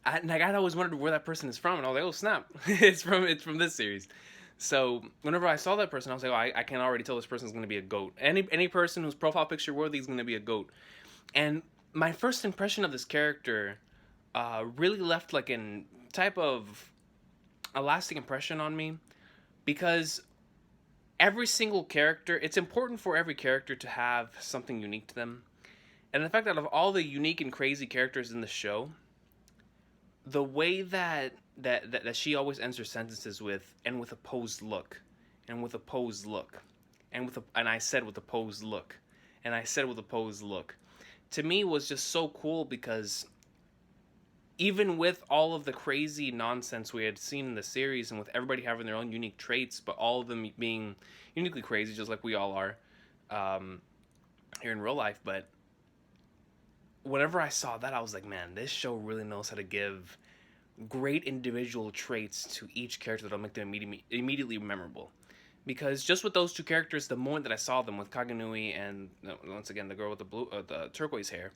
S1: I always wondered where that person is from, and I was like, oh snap, it's from this series. So whenever I saw that person, I was like, oh, I can already tell this person is going to be a goat. Any person whose profile picture worthy is going to be a goat. And my first impression of this character really left like an type of a lasting impression on me, because every single character, it's important for every character to have something unique to them. And the fact that of all the unique and crazy characters in the show, the way that she always ends her sentences with "and with a posed look," and with a posed look, and I said with a posed look, and I said with a posed look, to me was just so cool, because even with all of the crazy nonsense we had seen in the series, and with everybody having their own unique traits, but all of them being uniquely crazy, just like we all are here in real life. But whenever I saw that, I was like, man, this show really knows how to give great individual traits to each character that'll make them immediately memorable. Because just with those two characters, the moment that I saw them with Kagenui and once again the girl with the turquoise hair,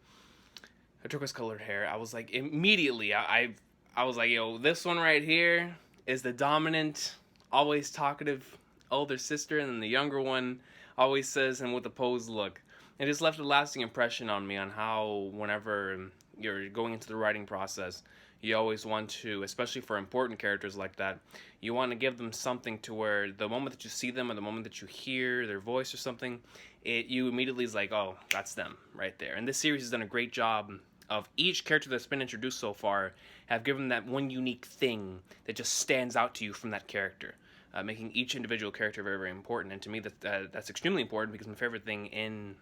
S1: her turquoise colored hair, I was like, immediately, I was like, yo, this one right here is the dominant, always talkative older sister, and then the younger one always says, and with a posed look. It just left a lasting impression on me on how whenever you're going into the writing process, you always want to, especially for important characters like that, you want to give them something to where the moment that you see them or the moment that you hear their voice or something, you immediately is like, oh, that's them right there. And this series has done a great job of each character that's been introduced so far have given that one unique thing that just stands out to you from that character, making each individual character very, very important. And to me, that's extremely important, because my favorite thing in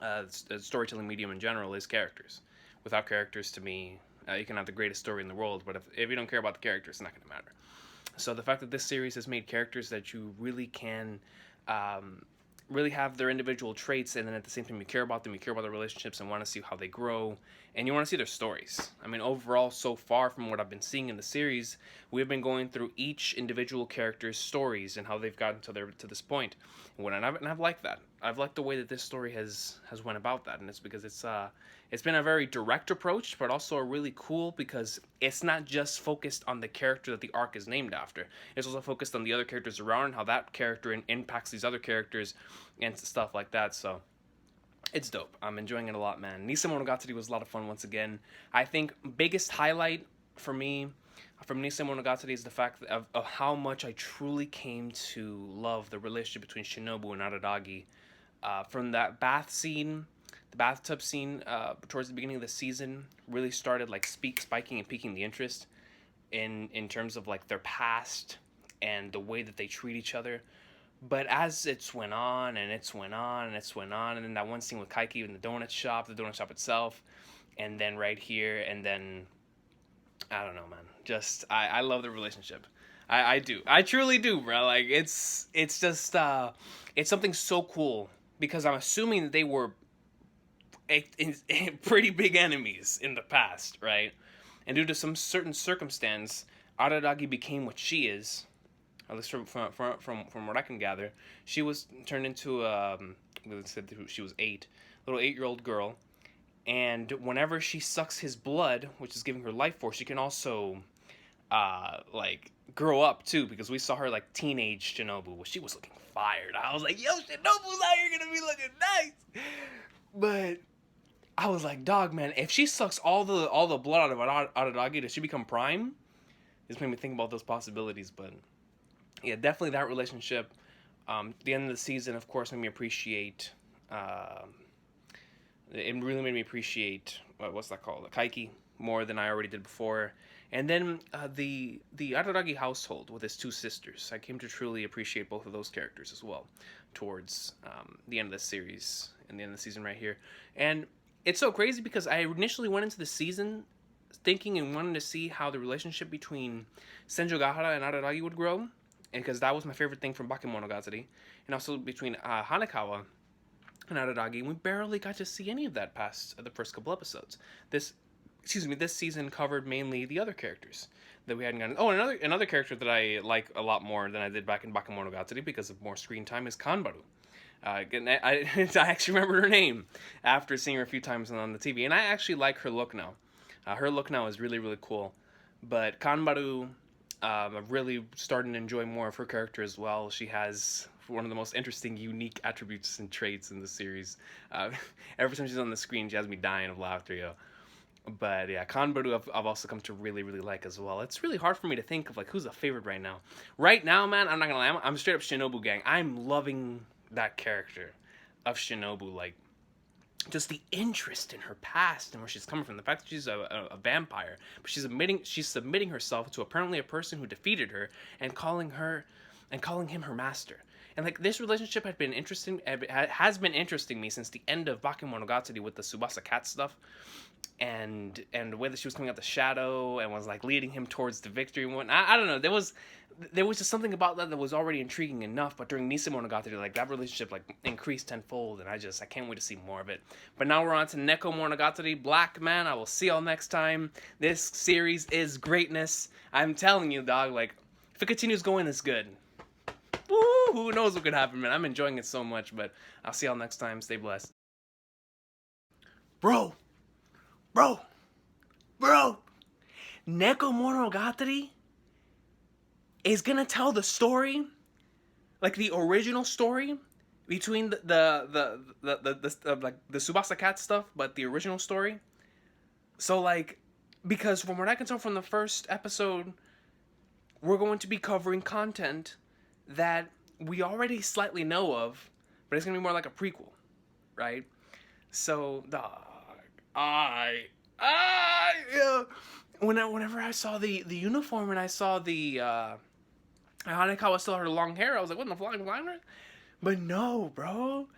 S1: the storytelling medium in general is characters. Without characters, to me, you can have the greatest story in the world, but if you don't care about the characters, it's not going to matter. So the fact that this series has made characters that you really can really have their individual traits, and then at the same time you care about them, you care about their relationships, and want to see how they grow, and you want to see their stories. I mean, overall, so far from what I've been seeing in the series, we've been going through each individual character's stories and how they've gotten to this point. And I've liked that. I've liked the way that this story has went about that, and it's because it's been a very direct approach, but also a really cool, because it's not just focused on the character that the arc is named after. It's also focused on the other characters around, and how that character impacts these other characters and stuff like that. So it's dope. I'm enjoying it a lot, man. Nisemonogatari was a lot of fun once again. I think biggest highlight for me from Nisemonogatari is the fact of how much I truly came to love the relationship between Shinobu and Araragi. From that the bathtub scene towards the beginning of the season, really started like spiking and piquing the interest in terms of like their past and the way that they treat each other. But as it's went on, and it's went on, and it's went on, and then that one scene with Kaiki in the donut shop itself, and then right here, and then, I don't know, man. Just, I love the relationship. I do. I truly do, bro. Like, it's just, it's something so cool, because I'm assuming that they were pretty big enemies in the past, right? and due to some certain circumstance, Araragi became what she is. At least from what I can gather, she was turned into said she was 8, little 8-year-old girl, and whenever she sucks his blood, which is giving her life force, she can also like grow up too, because we saw her like teenage Shinobu. Well, she was looking fired. I was like, yo, Shinobu's out here gonna be looking nice. But I was like, dog, man, if she sucks all the blood out of Araragi, does she become Prime? This made me think about those possibilities. But yeah, definitely that relationship. The end of the season, of course, made me appreciate. It really made me appreciate what's that called, Kaiki, more than I already did before. And then the Araragi household with his 2 sisters, I came to truly appreciate both of those characters as well, towards the end of the series and the end of the season right here. And it's so crazy because I initially went into the season thinking and wanting to see how the relationship between Senjogahara and Araragi would grow, and because that was my favorite thing from Bakemonogatari, and also between Hanekawa and Araragi, and we barely got to see any of that past the first couple episodes. This season covered mainly the other characters that we hadn't gotten. Oh, another character that I like a lot more than I did back in Bakemonogatari because of more screen time is Kanbaru. I actually remember her name after seeing her a few times on the TV, and I actually like her look now. Her look now is really, really cool. But Kanbaru, I'm really starting to enjoy more of her character as well. She has one of the most interesting, unique attributes and traits in the series. Every time she's on the screen, she has me dying of laughter, yo. But yeah, Kanbaru I've also come to really, really like as well. It's really hard for me to think of like who's a favorite right now. Right now, man, I'm not gonna lie, I'm straight up Shinobu gang. I'm loving that character of Shinobu, like just the interest in her past and where she's coming from. The fact that she's a vampire, but she's submitting herself to apparently a person who defeated her and calling him her master. And like this relationship has been interesting me since the end of Bakemonogatari with the Tsubasa cat stuff, and the way that she was coming out the shadow and was like leading him towards the victory and whatnot. I don't know. There was just something about that was already intriguing enough. But during Nisemonogatari, like that relationship like increased tenfold, and I can't wait to see more of it. But now we're on to Nekomonogatari Black, man. I will see y'all next time. This series is greatness. I'm telling you, dog. Like if it continues going this good, woo, who knows what could happen, man. I'm enjoying it so much. But I'll see y'all next time. Stay blessed, bro. Bro, Nekomonogatari is gonna tell the story, like the original story, between the like the Tsubasa cat stuff, but the original story. So like, because from what I can tell from the first episode, we're going to be covering content that we already slightly know of, but it's gonna be more like a prequel, right? So yeah. Whenever I saw the uniform and I saw the Hanekawa still had her long hair, I was like, what in the flying blind? But no, bro.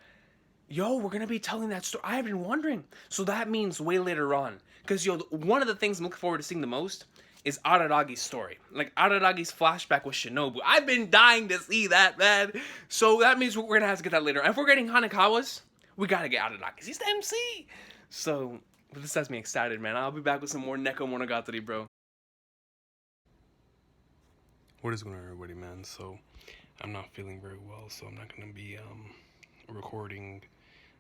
S1: Yo, we're gonna be telling that story. I've been wondering. So that means way later on. Because, yo, one of the things I'm looking forward to seeing the most is Araragi's story. Like, Araragi's flashback with Shinobu. I've been dying to see that, man. So that means we're gonna have to get that later. And if we're getting Hanekawa's, we gotta get Araragi's. He's the MC. So this has me excited, man. I'll be back with some more Nekomonogatari, bro.
S2: What is going on, everybody, man? So I'm not feeling very well, so I'm not going to be recording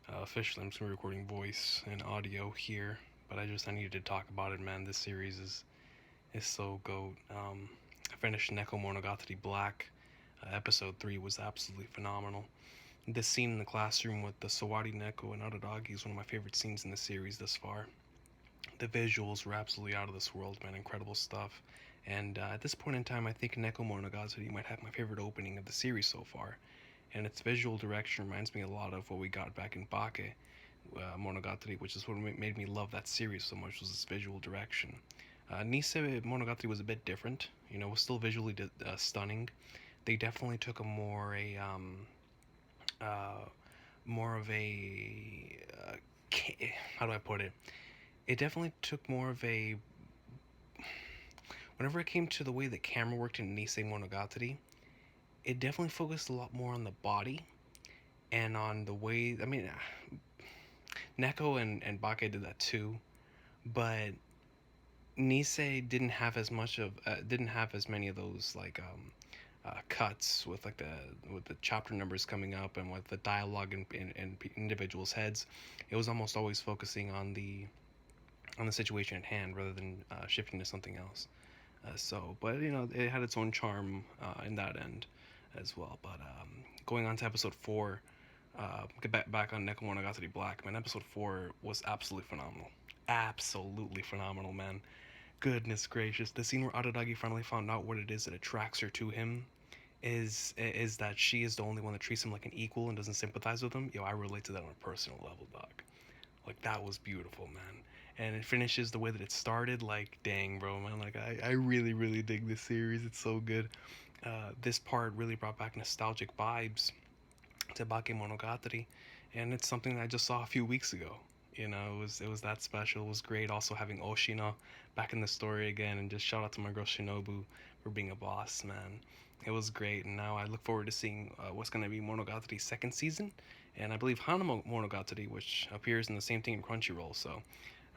S2: officially. I'm just going to be recording voice and audio here, but I needed to talk about it, man. This series is so goat. I finished Nekomonogatari Black. Episode 3 was absolutely phenomenal. This scene in the classroom with the Sawari Neko and Araragi is one of my favorite scenes in the series thus far. The visuals were absolutely out of this world, man. Incredible stuff. And at this point in time, I think Nekomonogatari might have my favorite opening of the series so far. And its visual direction reminds me a lot of what we got back in Monogatari, which is what made me love that series so much, was its visual direction. Nisemonogatari was a bit different. You know, it was still visually stunning. They definitely took a more of a how do I put it? It definitely took more of a, whenever it came to the way the camera worked in Nisemonogatari, it definitely focused a lot more on the body and on the way, I mean, Neko and Bake did that too, but Nisei didn't have as many of those like cuts with like the chapter numbers coming up and with the dialogue in individuals' heads. It was almost always focusing on the situation at hand rather than shifting to something else. But it had its own charm in that end as well. But going on to episode 4, get back on Nekomonogatari Black, man. Episode 4 was absolutely phenomenal. Absolutely phenomenal, man. Goodness gracious, the scene where Araragi finally found out what it is that attracts her to him is that she is the only one that treats him like an equal and doesn't sympathize with him. Yo, I relate to that on a personal level, dog. Like that was beautiful, man. And it finishes the way that it started. Like, dang, bro, man. Like, I really, really dig this series. It's so good. This part really brought back nostalgic vibes to Bakemonogatari, and it's something that I just saw a few weeks ago. It was that special. It was great. Also having Oshino back in the story again, and just shout out to my girl Shinobu for being a boss, man. It was great, and now I look forward to seeing what's gonna be Monogatari's second season, and I believe Hana Monogatari, which appears in the same thing in Crunchyroll. So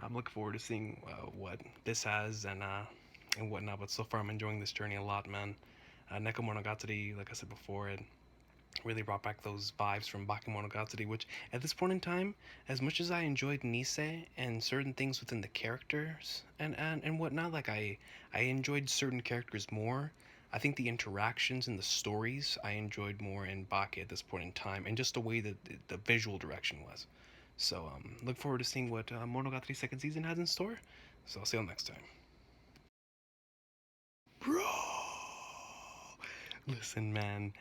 S2: I'm looking forward to seeing what this has and whatnot. But so far, I'm enjoying this journey a lot, man. Nekomonogatari, like I said before, it really brought back those vibes from Bakemonogatari, which at this point in time, as much as I enjoyed Nisei and certain things within the characters and whatnot, like I enjoyed certain characters more. I think the interactions and the stories I enjoyed more in Bake at this point in time, and just the way that the visual direction was. So look forward to seeing what Monogatari second season has in store. So I'll see you all next time. Bro, listen, man.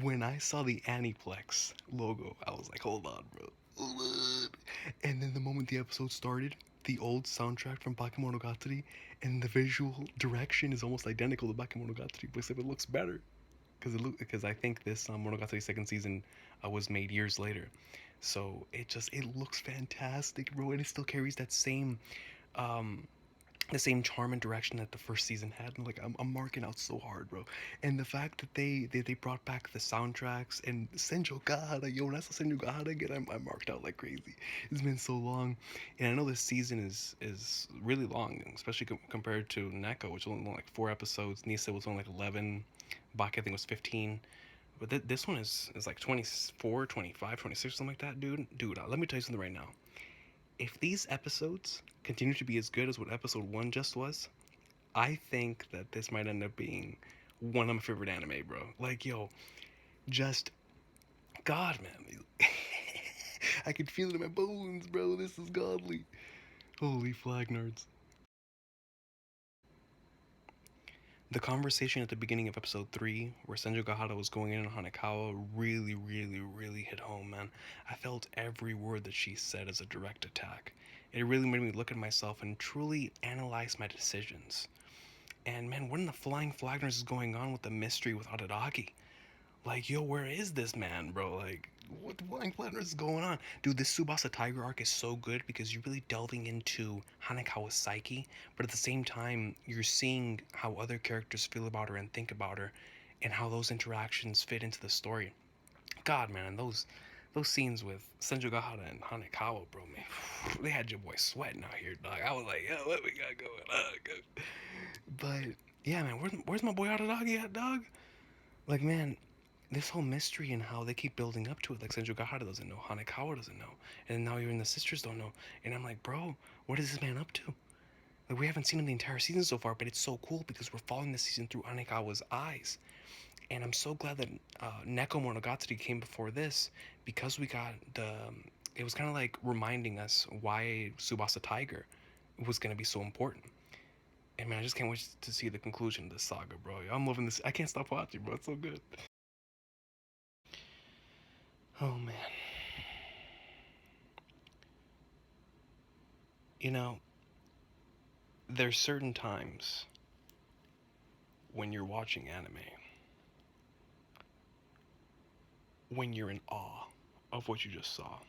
S2: When I saw the Aniplex logo, I was like, hold on, bro. Hold on. And then the moment the episode started, the old soundtrack from Bakemonogatari and the visual direction is almost identical to Bakemonogatari, but except it looks better. Because I think this Monogatari second season was made years later. So it looks fantastic, bro, and it still carries um, the same charm and direction that the first season had. And like I'm marking out so hard, bro. And the fact that they brought back the soundtracks and Senjo Gahara, yo, when I saw Senjo Gahara again, I marked out like crazy. It's been so long, and I know this season is really long, especially compared to Neko, which was only like 4 episodes. Nisa was only like 11. Baki I think was 15. But this one is like 24, 25, 26, something like that, dude. Dude, let me tell you something right now. If these episodes continue to be as good as what episode 1 just was, I think that this might end up being one of my favorite anime, bro. Like, yo, just God, man. I can feel it in my bones, bro. This is godly. Holy flag nerds. The conversation at the beginning of episode 3, where Senju Gahara was going in on Hanekawa, really, really, really hit home, man. I felt every word that she said as a direct attack. It really made me look at myself and truly analyze my decisions. And man, what in the flying flagners is going on with the mystery with Araragi? Like, yo, where is this man, bro? Like, what the flying flagners is going on? Dude, this Tsubasa Tiger arc is so good because you're really delving into Hanekawa's psyche, but at the same time, you're seeing how other characters feel about her and think about her, and how those interactions fit into the story. God, man, those scenes with Senju Gahara and Hanekawa, bro, man, they had your boy sweating out here, dog. I was like, yo, what we got going on? But yeah, man, where's my boy Araragi at, dog? Like, man, this whole mystery and how they keep building up to it. Like Senju Gahara doesn't know, Hanekawa doesn't know, and now even the sisters don't know. And I'm like, bro, what is this man up to? Like, we haven't seen him the entire season so far, but it's so cool because we're following the season through Hanekawa's eyes. And I'm so glad that Nekomonogatari came before this because we got the. It was kind of like reminding us why Tsubasa Tiger was going to be so important. And man, I just can't wait to see the conclusion of this saga, bro. I'm loving this. I can't stop watching, bro. It's so good. Oh man. You know, there's certain times when you're watching anime when you're in awe of what you just saw.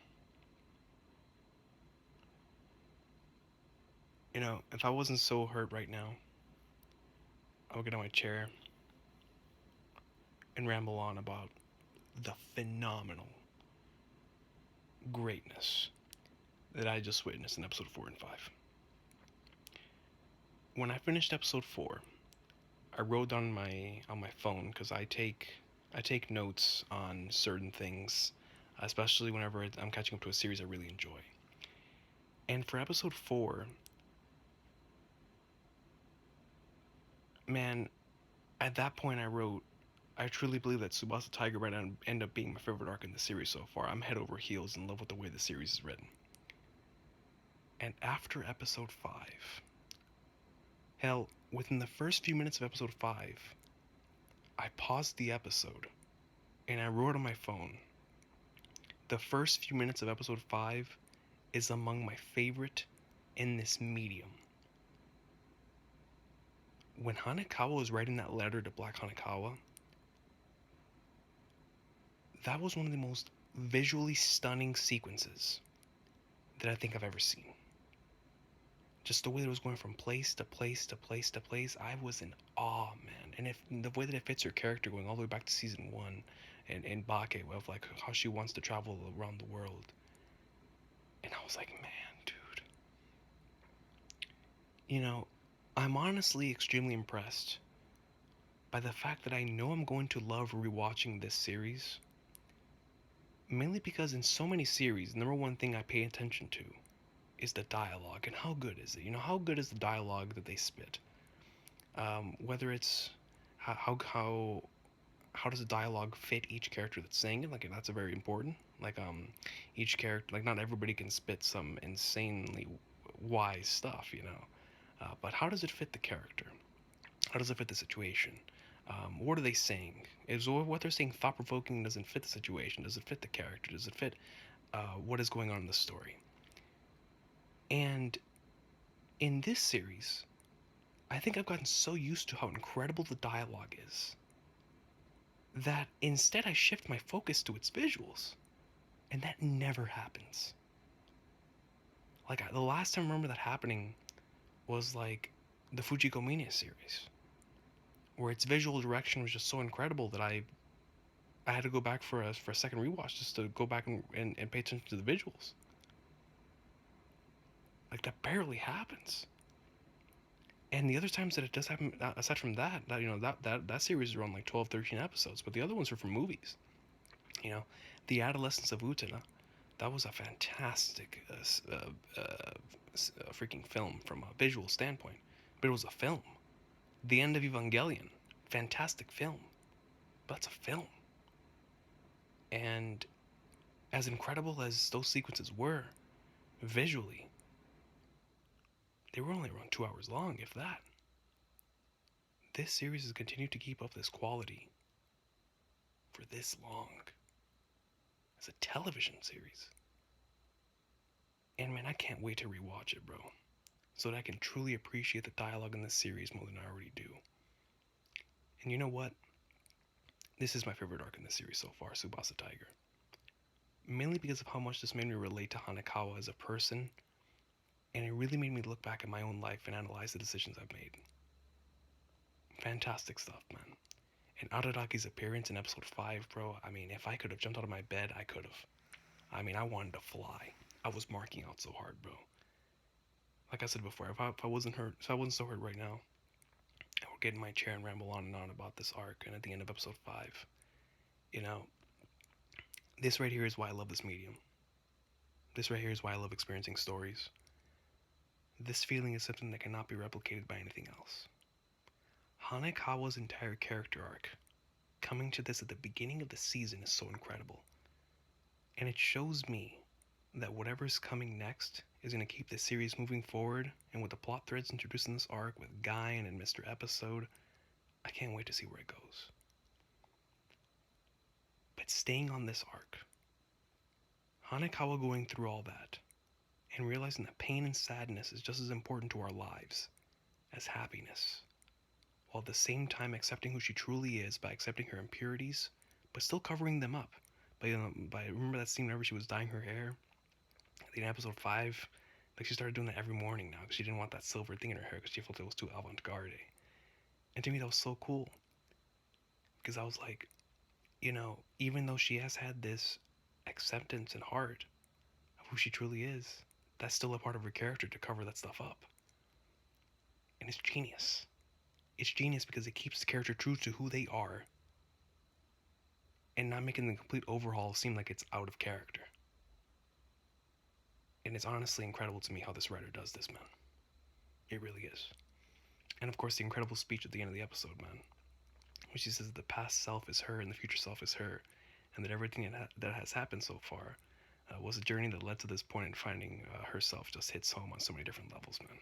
S2: You know, if I wasn't so hurt right now, I would get on my chair and ramble on about the phenomenal greatness that I just witnessed in episode 4 and 5. when I finished episode 4, I wrote down on my phone because I take notes on certain things, especially whenever I'm catching up to a series I really enjoy. And for episode 4, man, at that point I wrote, I truly believe that Tsubasa Tiger might end up being my favorite arc in the series so far. I'm head over heels in love with the way the series is written. And after episode 5, hell, within the first few minutes of episode 5, I paused the episode and I wrote on my phone, the first few minutes of episode 5 is among my favorite in this medium. When Hanekawa was writing that letter to Black Hanekawa, that was one of the most visually stunning sequences that I think I've ever seen. Just the way that it was going from place to place to place to place, I was in awe, man. And if the way that it fits her character going all the way back to season 1 and Bake, of like how she wants to travel around the world. And I was like, man, dude. You know, I'm honestly extremely impressed by the fact that I know I'm going to love rewatching this series. Mainly because in so many series, the number one thing I pay attention to is the dialogue and how good is it? You know, how good is the dialogue that they spit? Whether it's how does the dialogue fit each character that's saying it? Like that's a very important. Like each character, like not everybody can spit some insanely wise stuff, you know. But how does it fit the character? How does it fit the situation? What are they saying? Is what they're saying thought provoking? Does it fit the situation? Does it fit the character? Does it fit what is going on in the story? And in this series, I think I've gotten so used to how incredible the dialogue is that instead I shift my focus to its visuals. And that never happens. Like, the last time I remember that happening was like the Fujiko Mine series, where its visual direction was just so incredible that I had to go back for a second rewatch just to go back and pay attention to the visuals. Like, that barely happens. And the other times that it does happen, aside from that, you know, that series is around like 12, 13 episodes, but the other ones are from movies. You know, The Adolescence of Utena, that was a fantastic freaking film from a visual standpoint, but it was a film. The End of Evangelion, fantastic film, but it's a film. And as incredible as those sequences were, visually, they were only around 2 hours long, if that. This series has continued to keep up this quality for this long as a television series. And man, I can't wait to rewatch it, bro, so that I can truly appreciate the dialogue in this series more than I already do. And you know what? This is my favorite arc in this series so far, Tsubasa Tiger. Mainly because of how much this made me relate to Hanekawa as a person, and it really made me look back at my own life and analyze the decisions I've made. Fantastic stuff, man. And Araraki's appearance in episode 5, bro, I mean, if I could have jumped out of my bed, I could have. I mean, I wanted to fly. I was marking out so hard, bro. Like I said before, if I wasn't so hurt right now, I would get in my chair and ramble on and on about this arc, and at the end of episode 5, you know, this right here is why I love this medium. This right here is why I love experiencing stories. This feeling is something that cannot be replicated by anything else. Hanekawa's entire character arc, coming to this at the beginning of the season, is so incredible. And it shows me that whatever is coming next is going to keep this series moving forward, and with the plot threads introduced in this arc with Gain and Mr. Episode, I can't wait to see where it goes. But staying on this arc, Hanekawa going through all that, and realizing that pain and sadness is just as important to our lives as happiness, while at the same time accepting who she truly is by accepting her impurities, but still covering them up. By remember that scene whenever she was dyeing her hair? In episode 5, like she started doing that every morning now because she didn't want that silver thing in her hair because she felt it was too avant-garde. And to me that was so cool. Because I was like, you know, even though she has had this acceptance and heart of who she truly is, that's still a part of her character to cover that stuff up. And it's genius. It's genius because it keeps the character true to who they are and not making the complete overhaul seem like it's out of character. And it's honestly incredible to me how this writer does this, man. It really is. And of course, the incredible speech at the end of the episode, man, which she says that the past self is her and the future self is her, and that everything that has happened so far was a journey that led to this point, and finding herself just hits home on so many different levels, man.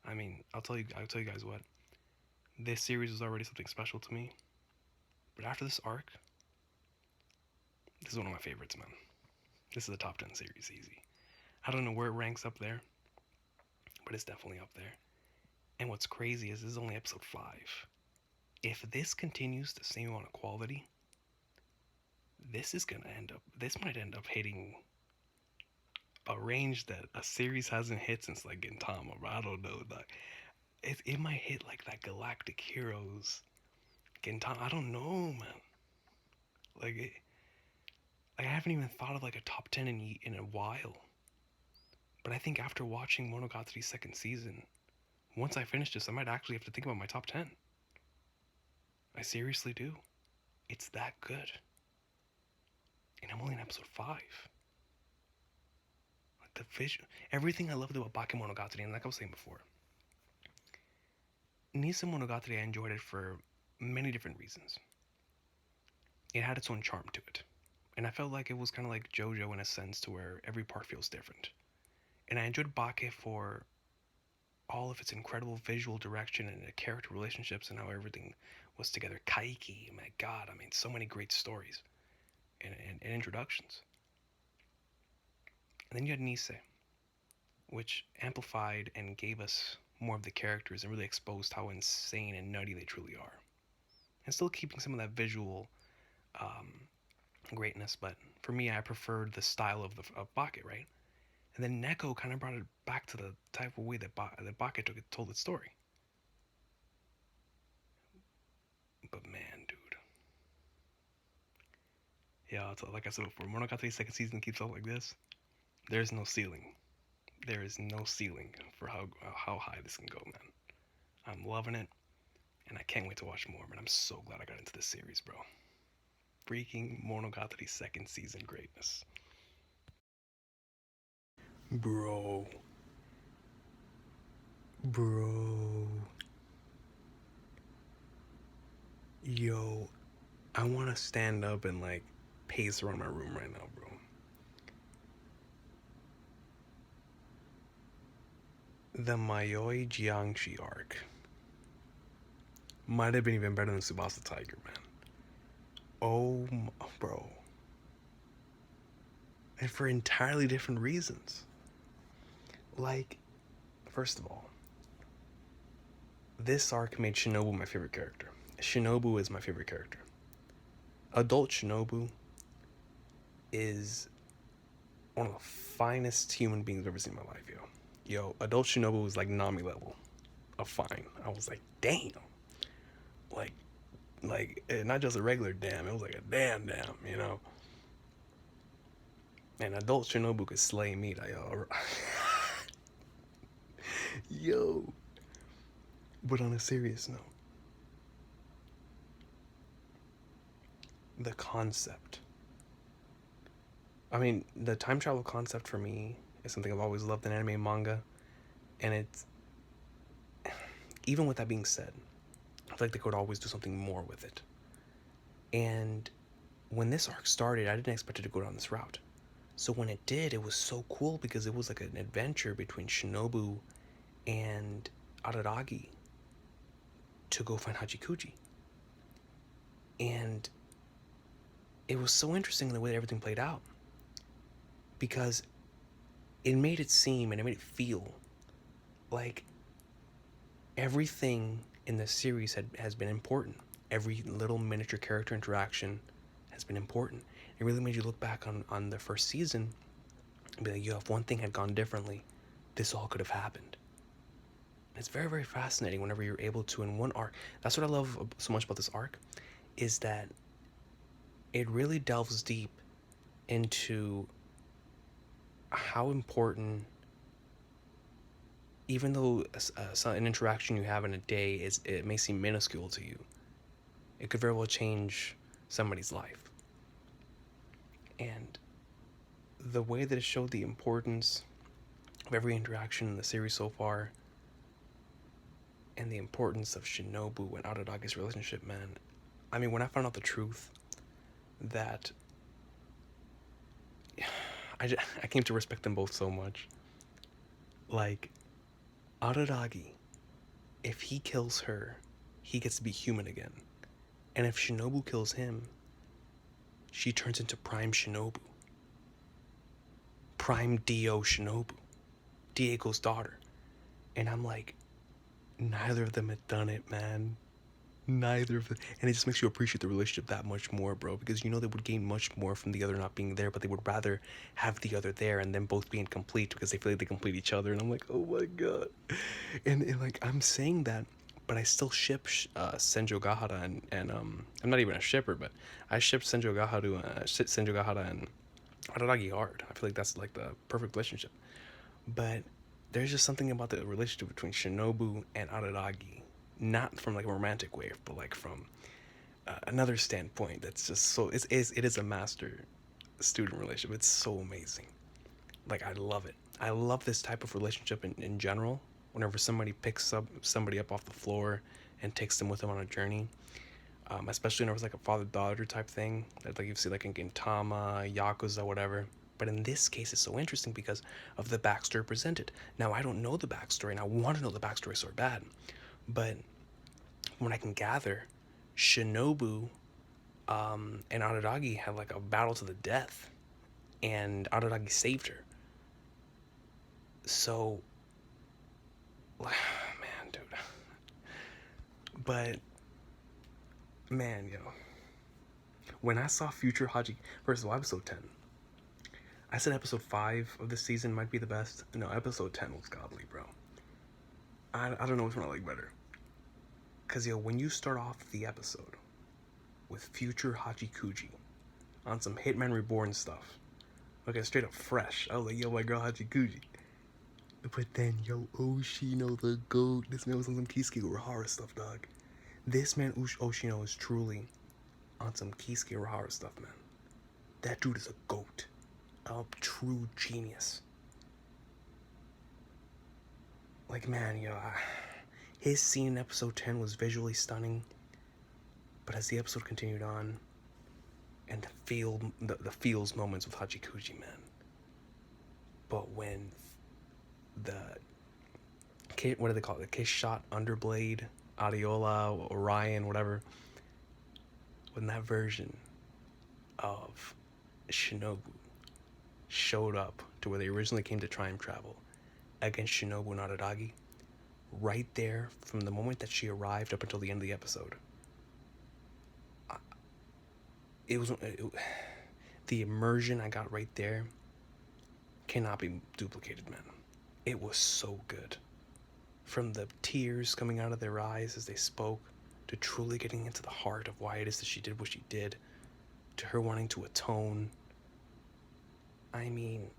S2: I mean, I'll tell you guys what. This series was already something special to me, but after this arc, this is one of my favorites, man. This is a top 10 series, easy. I don't know where it ranks up there, but it's definitely up there. And what's crazy is this is only episode 5. If this continues the same amount of quality, this might end up hitting a range that a series hasn't hit since like Gintama. I don't know. It might hit like that Galactic Heroes Gintama. I don't know, man. Like I haven't even thought of like a top 10 in a while. But I think after watching Monogatari's second season, once I finish this, I might actually have to think about my top 10. I seriously do. It's that good. And I'm only in episode 5. Like the vision, everything I loved about Bakemonogatari, and like I was saying before, Nisemonogatari, I enjoyed it for many different reasons. It had its own charm to it. And I felt like it was kind of like JoJo in a sense, to where every part feels different. And I enjoyed Bake for all of its incredible visual direction and the character relationships and how everything was together. Kaiki, my god, I mean, so many great stories and introductions. And then you had Nise, which amplified and gave us more of the characters and really exposed how insane and nutty they truly are. And still keeping some of that visual greatness, but for me, I preferred the style of Bake, right? And then Neko kind of brought it back to the type of way that Bake told its story. But man, dude. Yeah, it's like I said before, Monogatari's second season keeps up like this. There's no ceiling. There is no ceiling for how high this can go, man. I'm loving it, and I can't wait to watch more, man. I'm so glad I got into this series, bro. Freaking Monogatari's second season greatness. Bro. Yo, I want to stand up and like pace around my room right now, bro. The Mayoi Jiangshi arc might have been even better than Tsubasa Tiger, man. Oh, bro. And for entirely different reasons. Like, first of all, this arc made Shinobu my favorite character. Shinobu is my favorite character. Adult Shinobu is one of the finest human beings I've ever seen in my life, yo. Yo, Adult Shinobu was like Nami level of fine. I was like, damn. Like, not just a regular damn, it was like a damn, you know? And Adult Shinobu could slay me, like, yo. But on a serious note, the concept. I mean, the time travel concept for me is something I've always loved in anime and manga. And it's, even with that being said, I feel like they could always do something more with it. And when this arc started, I didn't expect it to go down this route. So when it did, it was so cool because it was like an adventure between Shinobu and Araragi to go find Hachikuji. And it was so interesting the way that everything played out, because it made it seem and it made it feel like everything in the series has been important. Every little miniature character interaction has been important. It really made you look back on the first season and be like, yo, if one thing had gone differently, this all could have happened. It's very, very fascinating whenever you're able to, in one arc. That's what I love so much about this arc, is that it really delves deep into how important even though an interaction you have in a day it may seem minuscule to you, it could very well change somebody's life. And the way that it showed the importance of every interaction in the series so far, and the importance of Shinobu and Araragi's relationship, man. I mean, when I found out the truth that I came to respect them both so much. Like, Araragi, if he kills her, he gets to be human again. And if Shinobu kills him, she turns into Prime Shinobu. Prime Dio Shinobu. Diego's daughter. And I'm like, neither of them had done it, man. Neither of them. And it just makes you appreciate the relationship that much more, bro. Because you know they would gain much more from the other not being there, but they would rather have the other there and them both being complete because they feel like they complete each other. And I'm like, oh my god. And like, I'm saying that, but I still ship Senjo Gahara and I'm not even a shipper, but I ship Senjo Gahara and Araragi hard. I feel like that's like the perfect relationship. But there's just something about the relationship between Shinobu and Araragi, not from like a romantic way, but like from another standpoint. That's just so it is a master student relationship. It's so amazing. Like, I love it. I love this type of relationship in general. Whenever somebody picks up somebody up off the floor and takes them with them on a journey, especially whenever it's like a father-daughter type thing that like you see like in Gintama, Yakuza, whatever. But in this case, it's so interesting because of the backstory presented. Now, I don't know the backstory, and I want to know the backstory so bad. But when I can gather, Shinobu and Araragi had like a battle to the death, and Araragi saved her. So, man, dude. But, man, yo. When I saw Future Haji, first of all, episode 10. I said episode 5 of this season might be the best. No, episode 10 was godly, bro. I don't know which one I like better. Because, yo, when you start off the episode with Future Hachikuji on some Hitman Reborn stuff, okay, straight up fresh. I was like, yo, my girl Hachikuji. But then, yo, Oshino the GOAT. This man was on some Kisuke Urahara stuff, dog. This man, Oshino, is truly on some Kisuke Urahara stuff, man. That dude is a GOAT. A true genius. Like, man, yo, his scene in episode 10 was visually stunning. But as the episode continued on, and the feels moments with Hachikuji, man. But when the, what do they call it? The kiss shot, underblade, Adiola, Orion, whatever. When that version of Shinobu showed up to where they originally came to time travel against Shinobu and Araragi, right there from the moment that she arrived up until the end of the episode, the immersion I got right there cannot be duplicated, man. It was so good. From the tears coming out of their eyes as they spoke, to truly getting into the heart of why it is that she did what she did, to her wanting to atone. I mean,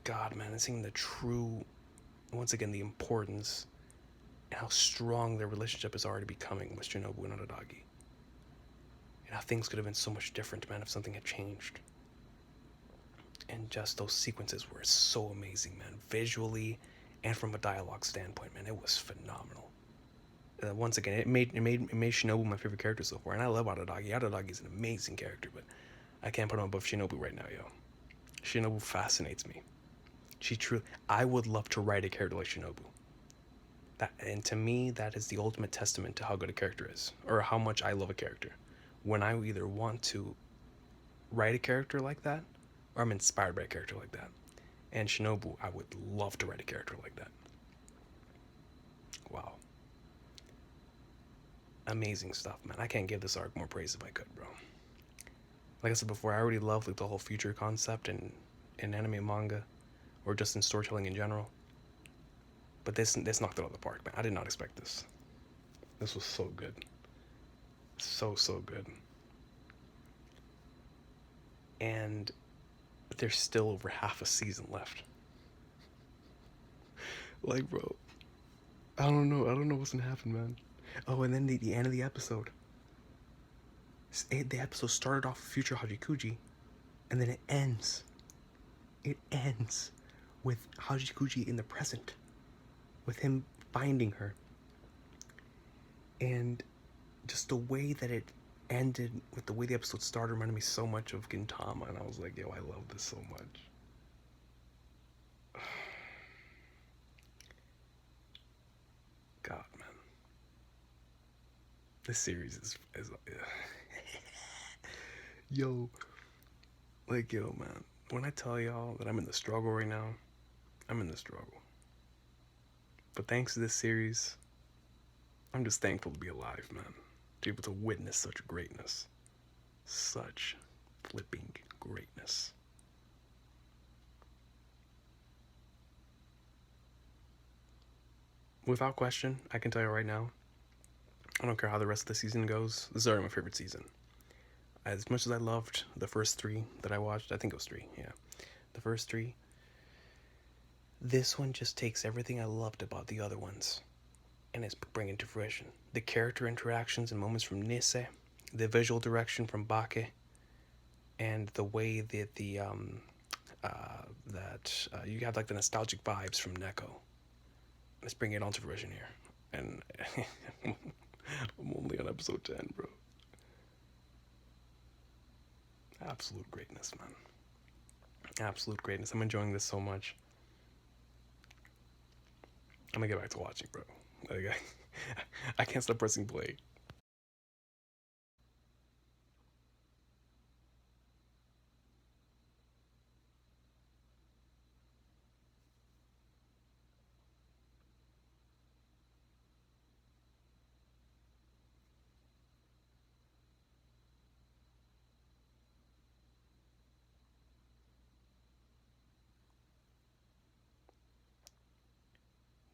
S2: God, man, and seeing the true, once again, the importance and how strong their relationship is already becoming with Shinobu and Araragi. And how things could have been so much different, man, if something had changed. And just those sequences were so amazing, man. Visually and from a dialogue standpoint, man, it was phenomenal. Once again, it made Shinobu my favorite character so far. And I love Araragi. Araragi is an amazing character, but I can't put him above Shinobu right now, yo. Shinobu fascinates me. I would love to write a character like Shinobu. And to me, that is the ultimate testament to how good a character is, or how much I love a character. When I either want to write a character like that, or I'm inspired by a character like that. And Shinobu, I would love to write a character like that. Wow. Amazing stuff, man. I can't give this arc more praise if I could, bro. Like I said before, I already love like the whole future concept in anime and manga, or just in storytelling in general. But this knocked it out of the park, man. I did not expect this. This was so good. So good. And there's still over half a season left. Like, bro, I don't know. I don't know what's gonna happen, man. Oh, and then the end of the episode. The episode started off with future Hajikuji, and then it ends. It ends with Hajikuji in the present, with him finding her. And just the way that it ended, with the way the episode started, reminded me so much of Gintama, and I was like, yo, I love this so much. God, man. This series is yo, like, yo, man. When I tell y'all that I'm in the struggle right now, I'm in the struggle. But thanks to this series, I'm just thankful to be alive, man. To be able to witness such greatness. Such flipping greatness. Without question, I can tell you right now, I don't care how the rest of the season goes, this is already my favorite season. As much as I loved the first 3 that I watched, I think it was 3, yeah. The first 3, this one just takes everything I loved about the other ones and it's bringing to fruition. The character interactions and moments from Nise, the visual direction from Bake, and the way that you have like the nostalgic vibes from Neko. Let's bring it on to fruition here. And I'm only on episode 10, bro. Absolute greatness, man. Absolute greatness. I'm enjoying this so much. I'm gonna get back to watching, bro. Like, I can't stop pressing play.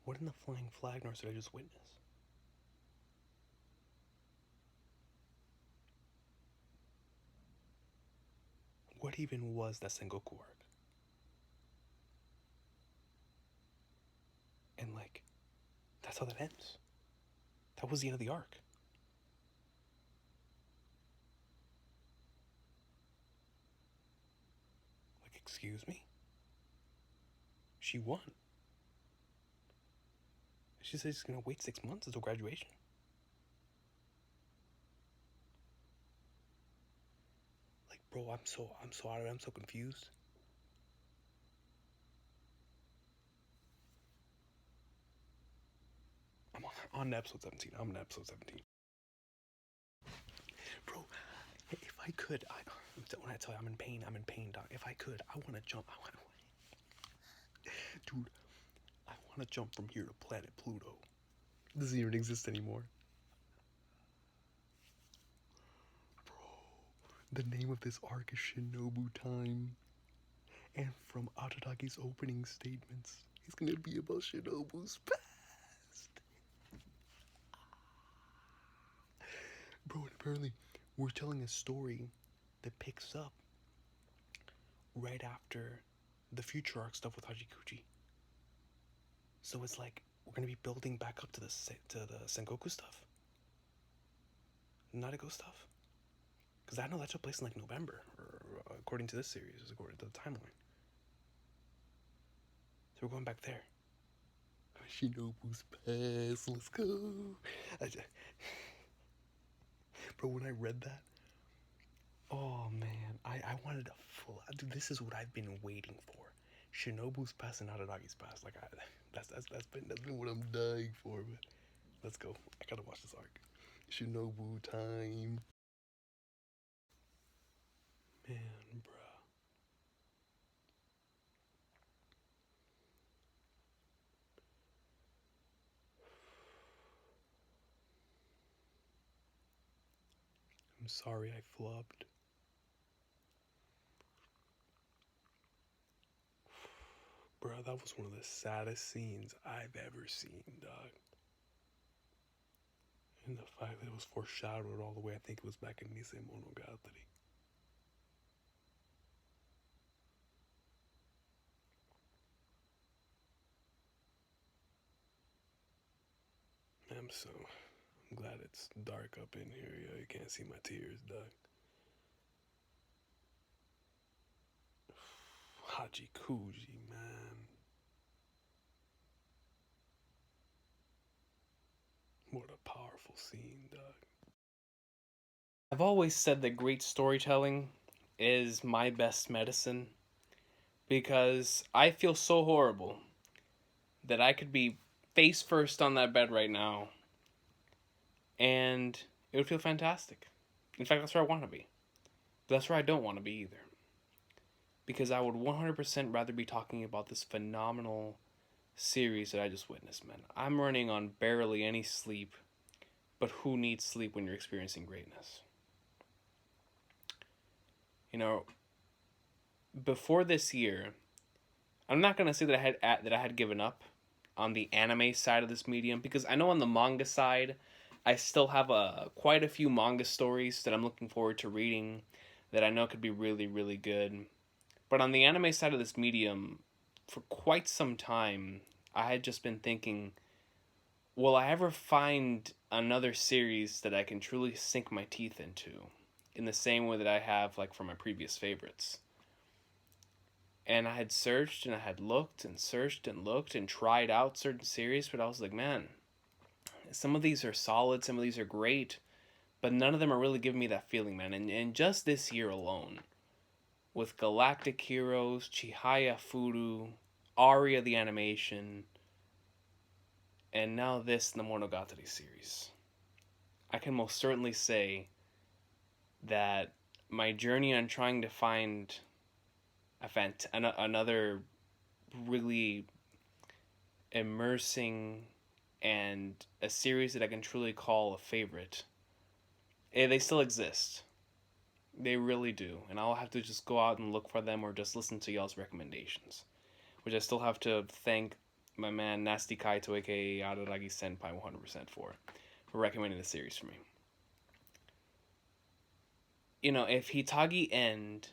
S2: What in the flying flag nurse did I just witness? What even was that Sengoku arc? And like, that's how that ends. That was the end of the arc. Like, excuse me? She won. She says she's gonna wait 6 months until graduation. Like, bro, I'm so out of it. I'm so confused. I'm on episode 17. I'm on episode 17. Bro, if I could, when I tell you I'm in pain, dog. If I could, I want to jump. Dude, I want to jump from here to planet Pluto. It doesn't even exist anymore. Bro, the name of this arc is Shinobu Time. And from Aratagi's opening statements, it's gonna be about Shinobu's past. Bro, and apparently we're telling a story that picks up right after the future arc stuff with Hajikuji. So it's like we're gonna be building back up to the Sengoku stuff, Natiko stuff, because I know that took place in like November, or according to this series, according to the timeline. So we're going back there. Shinobu's past. Let's go. Bro, when I read that, oh man, I wanted a full. Dude, this is what I've been waiting for. Shinobu's past and Aratagi's past. Like that's been what I'm dying for. But let's go. I gotta watch this arc. Shinobu Time. Man, bruh. I'm sorry I flubbed. Bruh, that was one of the saddest scenes I've ever seen, dog. And the fact that it was foreshadowed all the way, I think it was back in Nisemonogatari. so I'm glad it's dark up in here. Yeah, you can't see my tears, dog. Haji Kuji, man. What a powerful scene, dog.
S1: I've always said that great storytelling is my best medicine because I feel so horrible that I could be face first on that bed right now and it would feel fantastic. In fact, that's where I want to be. But that's where I don't want to be either. Because I would 100% rather be talking about this phenomenal series that I just witnessed, man. I'm running on barely any sleep, but who needs sleep when you're experiencing greatness? You know, before this year, I'm not gonna say that I had given up on the anime side of this medium because I know on the manga side, I still have quite a few manga stories that I'm looking forward to reading that I know could be really really good. But on the anime side of this medium, for quite some time, I had just been thinking, will I ever find another series that I can truly sink my teeth into in the same way that I have like for my previous favorites? And I had searched and I had looked and searched and looked and tried out certain series, but I was like, man, some of these are solid, some of these are great, but none of them are really giving me that feeling, man. And just this year alone, with Galactic Heroes, Chihaya Furu, Aria the animation, and now this Nekomonogatari series, I can most certainly say that my journey on trying to find another really immersing and a series that I can truly call a favorite, they still exist. They really do. And I'll have to just go out and look for them or just listen to y'all's recommendations. Which I still have to thank my man Nasty Kaito, aka Araragi Senpai, 100% for recommending the series for me. You know, if Hitagi End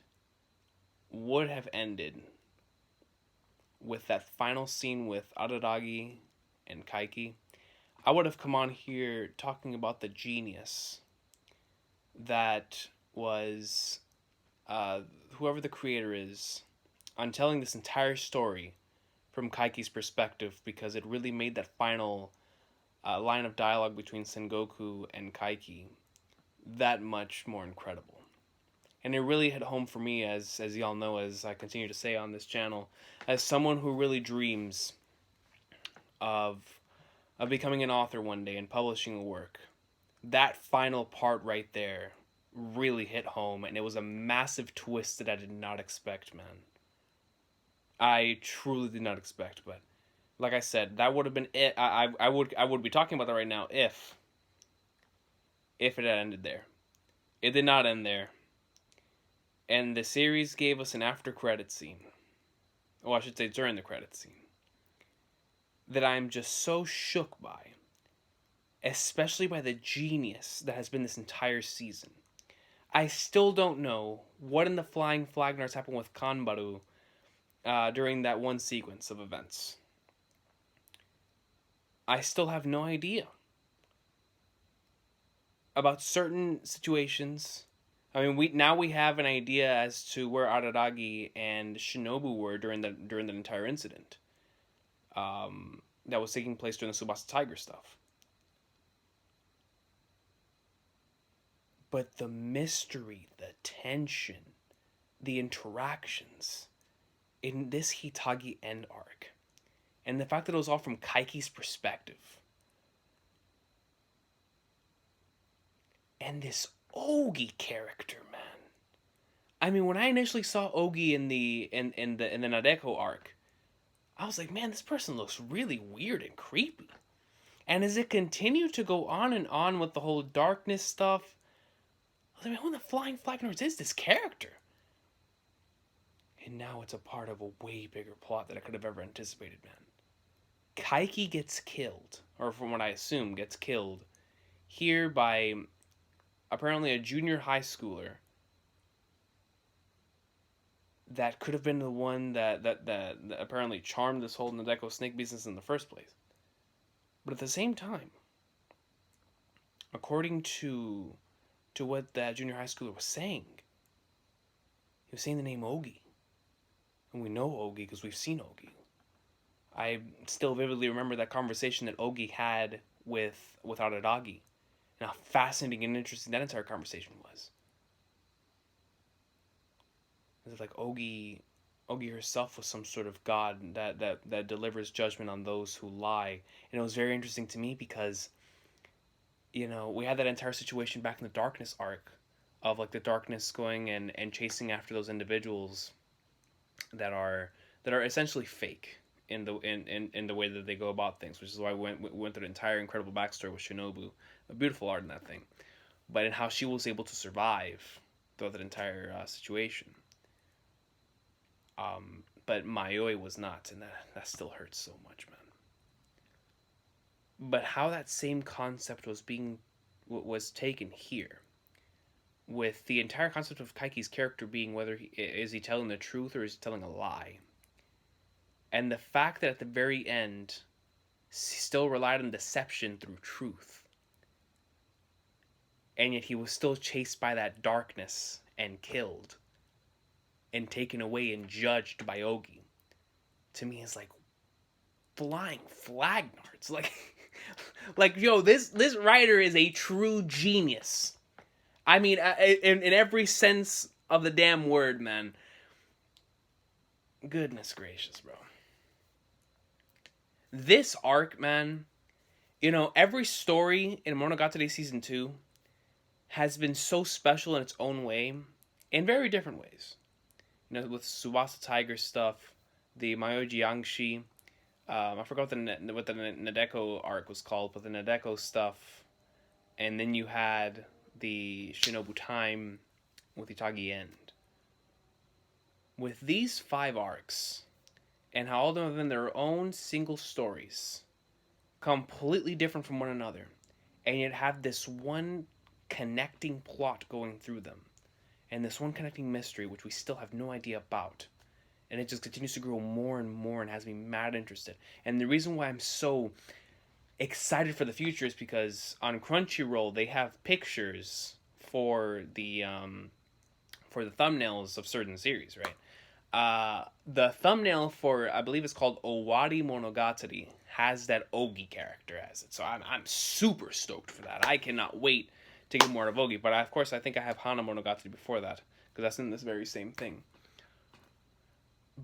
S1: would have ended with that final scene with Araragi and Kaiki, I would have come on here talking about the genius that was whoever the creator is on telling this entire story from Kaiki's perspective, because it really made that final line of dialogue between Sengoku and Kaiki that much more incredible. And it really hit home for me, as y'all know, as I continue to say on this channel, as someone who really dreams of becoming an author one day and publishing a work. That final part right there really hit home, and it was a massive twist that I did not expect, man. I truly did not expect, but like I said, that would have been it. I would be talking about that right now if it had ended there. It did not end there. And the series gave us an after credit scene. Well, I should say during the credit scene. That I'm just so shook by. Especially by the genius that has been this entire season. I still don't know what in the flying flagnars happened with Kanbaru during that one sequence of events. I still have no idea about certain situations. I mean, we have an idea as to where Araragi and Shinobu were during the entire incident. That was taking place during the Tsubasa Tiger stuff. But the mystery, the tension, the interactions in this Hitagi End arc, and the fact that it was all from Kaiki's perspective, and this Ogi character, man. I mean, when I initially saw Ogi in the Nadeko arc, I was like, man, this person looks really weird and creepy. And as it continued to go on and on with the whole darkness stuff, I was like, who in the flying flagners is this character? And now it's a part of a way bigger plot than I could have ever anticipated, man. Kaiki gets killed, or from what I assume, gets killed here by apparently a junior high schooler that could have been the one that apparently charmed this whole Nadeko snake business in the first place. But at the same time, according to what that junior high schooler was saying, he was saying the name Ogi, and we know Ogi because we've seen Ogi. I still vividly remember that conversation that Ogi had with Araragi, and how fascinating and interesting that entire conversation was. It's like Ogi herself was some sort of god that delivers judgment on those who lie, and it was very interesting to me because we had that entire situation back in the Darkness arc of like the Darkness going and chasing after those individuals that are essentially fake in the way that they go about things, which is why we went through the entire incredible backstory with Shinobu, a beautiful art in that thing, but in how she was able to survive throughout that entire situation. But Mayoi was not, and that still hurts so much, man. But how that same concept was taken here, with the entire concept of Kaiki's character being whether is he telling the truth or is he telling a lie, and the fact that at the very end he still relied on deception through truth, and yet he was still chased by that darkness and killed and taken away and judged by Ogi, to me is like flying flag nards. Like yo, this writer is a true genius. I mean, in every sense of the damn word, man. Goodness gracious, bro. This arc, man, every story in Monogatari Season 2 has been so special in its own way, in very different ways. With Tsubasa Tiger stuff, the Myoji Yangshi, I forgot what the Nadeko arc was called, but the Nadeko stuff, and then you had the Shinobu Time with Itagi End. With these 5 arcs, and how all of them have been their own single stories, completely different from one another, and yet have this one connecting plot going through them, and this one connecting mystery which we still have no idea about, and it just continues to grow more and more and has me mad interested. And the reason why I'm so excited for the future is because on Crunchyroll they have pictures for the thumbnails of certain series, right? The thumbnail for, I believe it's called Owari Monogatari, has that Ogi character as it. So I'm super stoked for that. I cannot wait to get more of Ogi. But of course, I think I have Hana Monogatari before that, because that's in this very same thing.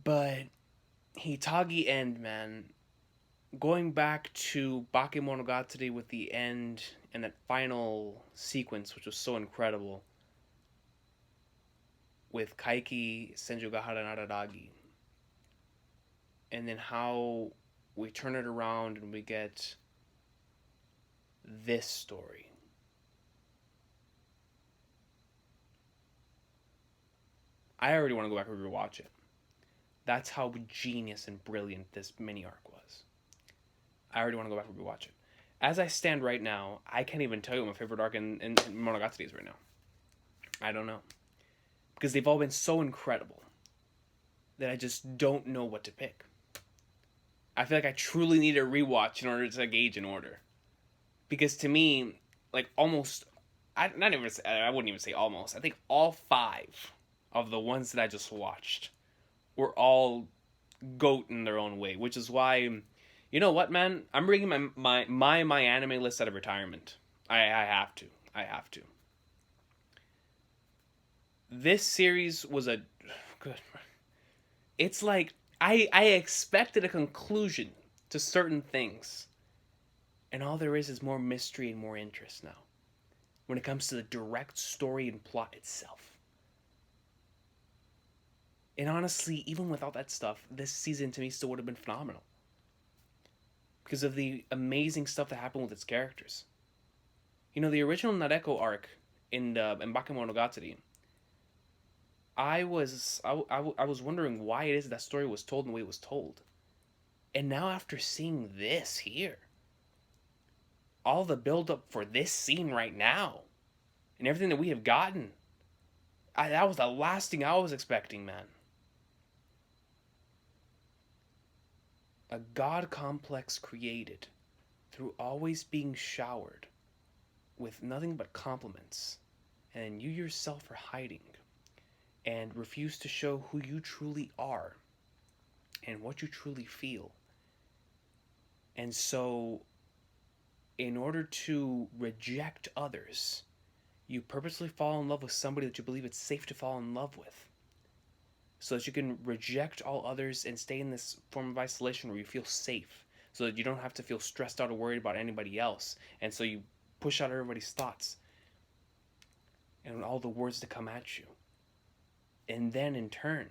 S1: But Hitagi End, man, going back to Bakemonogatari with the end and that final sequence, which was so incredible, with Kaiki, Senjugahara, and Araragi. And then how we turn it around and we get this story. I already want to go back and rewatch it. That's how genius and brilliant this mini arc was. I already want to go back and rewatch it. As I stand right now, I can't even tell you what my favorite arc in Monogatari is right now. I don't know. Because they've all been so incredible that I just don't know what to pick. I feel like I truly need a rewatch in order to gauge an order. Because to me, like almost, I wouldn't even say almost. I think all 5 of the ones that I just watched were all GOAT in their own way. Which is why, you know what, man? I'm bringing my anime list out of retirement. I have to. I have to. This series was a good. It's like I expected a conclusion to certain things, and all there is more mystery and more interest now when it comes to the direct story and plot itself. And honestly, even without that stuff, this season to me still would have been phenomenal because of the amazing stuff that happened with its characters. The original Nadeko arc in Bakemonogatari, I was wondering why it is that story was told in the way it was told. And now after seeing this here, all the build up for this scene right now, and everything that we have gotten, that was the last thing I was expecting, man. A god complex created through always being showered with nothing but compliments, and you yourself are hiding and refuse to show who you truly are and what you truly feel. And so, in order to reject others, you purposely fall in love with somebody that you believe it's safe to fall in love with, so that you can reject all others and stay in this form of isolation where you feel safe, so that you don't have to feel stressed out or worried about anybody else. And so you push out everybody's thoughts and all the words that come at you. And then in turn,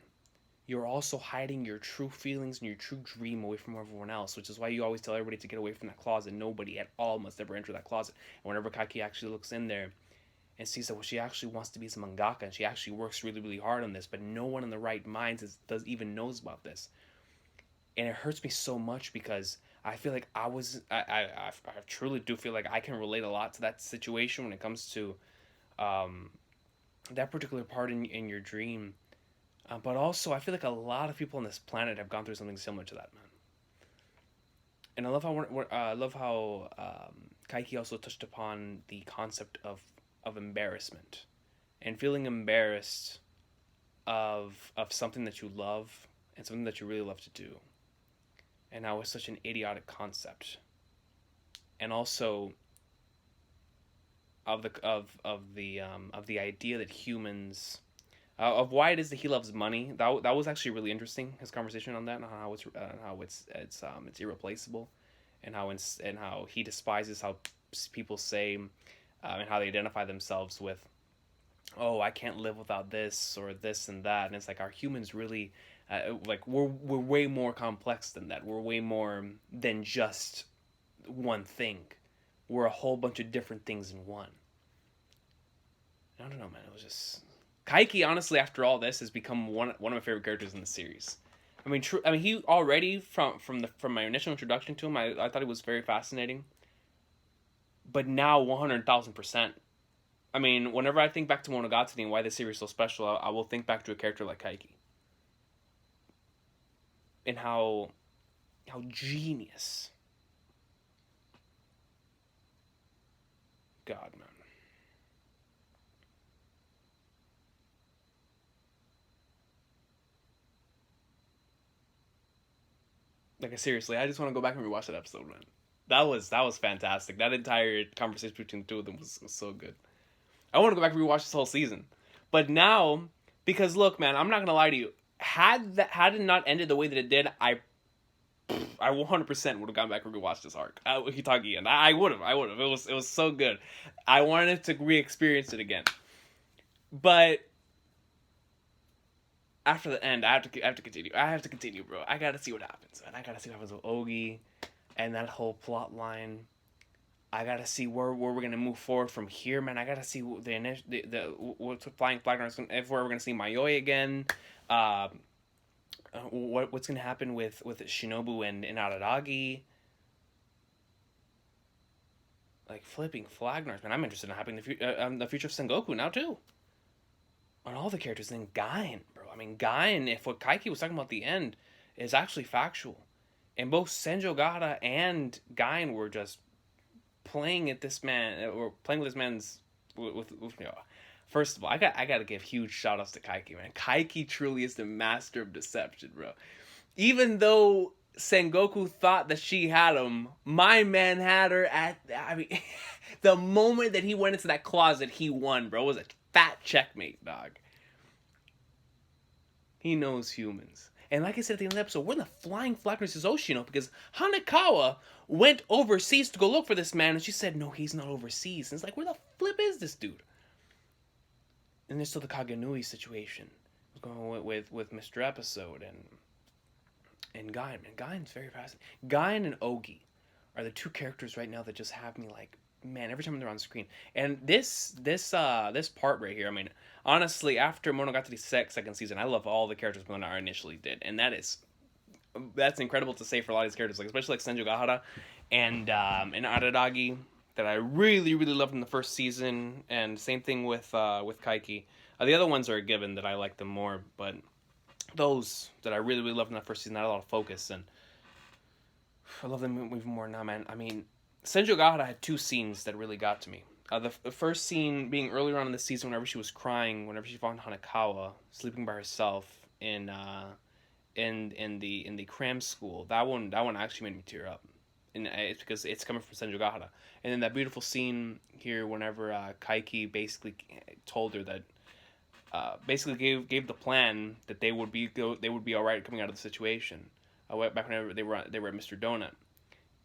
S1: you're also hiding your true feelings and your true dream away from everyone else, which is why you always tell everybody to get away from that closet. Nobody at all must ever enter that closet. And whenever Kaiki actually looks in there and sees that what she actually wants to be is a mangaka, and she actually works really, really hard on this, but no one in the right minds does even knows about this. And it hurts me so much because I feel like I truly do feel like I can relate a lot to that situation when it comes to that particular part in your dream. But also, I feel like a lot of people on this planet have gone through something similar to that, man. And I love how Kaiki also touched upon the concept of embarrassment and feeling embarrassed of something that you love and something that you really love to do, and how it's such an idiotic concept. And also of the idea that humans of why it is that he loves money. That was actually really interesting. His conversation on that, and how it's irreplaceable, and how he despises how people say, and how they identify themselves with, oh, I can't live without this or this and that. And it's like, are humans really like we're way more complex than that. We're way more than just one thing. We're a whole bunch of different things in one. I don't know, man. It was just Kaiki. Honestly, after all this, has become one of my favorite characters in the series. I mean, he already from my initial introduction to him, I thought he was very fascinating. But now, 100,000%. I mean, whenever I think back to Monogatari and why this series is so special, I will think back to a character like Kaiki. And how genius. God, man. Like, seriously, I just want to go back and rewatch that episode, man. That was fantastic. That entire conversation between the two of them was so good. I want to go back and rewatch this whole season. But now, because look, man, I'm not gonna lie to you. Had it not ended the way that it did, I 100% would have gone back and rewatched this arc. Hitagi, and I would have. It was so good. I wanted to re-experience it again. But after the end, I have to continue. I have to continue, bro. I gotta see what happens, man. I gotta see what happens with Ogi and that whole plot line. I gotta see where we're gonna move forward from here, man. I gotta see what's Flying Flag, if we're gonna see Mayoi again. What's gonna happen with Shinobu and Araragi. Like, flipping Flagnars, man. I'm interested in the future of Sengoku now too. On all the characters, and Gain, bro. I mean, Gain, if what Kaiki was talking about at the end is actually factual, and both Senjogata and Gain were just playing with this man's with you know. First of all, I gotta give huge shout outs to Kaiki, man. Kaiki truly is the master of deception, bro. Even though Sengoku thought that she had him, my man had her the moment that he went into that closet, he won, bro. It was a fat checkmate, dog. He knows humans. And like I said at the end of the episode, we're in the flying flag versus Oshino, because Hanekawa went overseas to go look for this man, and she said, no, he's not overseas. And it's like, where the flip is this dude? And there's still the Kagenui situation going with Mr. Episode and Gain. Man, Gain's very fascinating. Gain and Ogi are the two characters right now that just have me like, man, every time they're on screen. And this part right here, I mean, honestly, after Monogatari's second season, I love all the characters Monogatari initially did, and that's incredible to say for a lot of these characters, like especially like Senjogahara and Araragi, that I really, really loved in the first season, and same thing with Kaiki. The other ones are a given that I like them more, but those that I really, really loved in that first season had a lot of focus, and I love them even more now, man. I mean, Senjogahara had two scenes that really got to me. the first scene being earlier on in the season, whenever she was crying, whenever she found Hanakawa sleeping by herself in the cram school. That one actually made me tear up, and it's because it's coming from Senjogahara. And then that beautiful scene here, whenever Kaiki basically told her that, basically gave the plan that they would be all right coming out of the situation. Back whenever they were at Mr. Donut,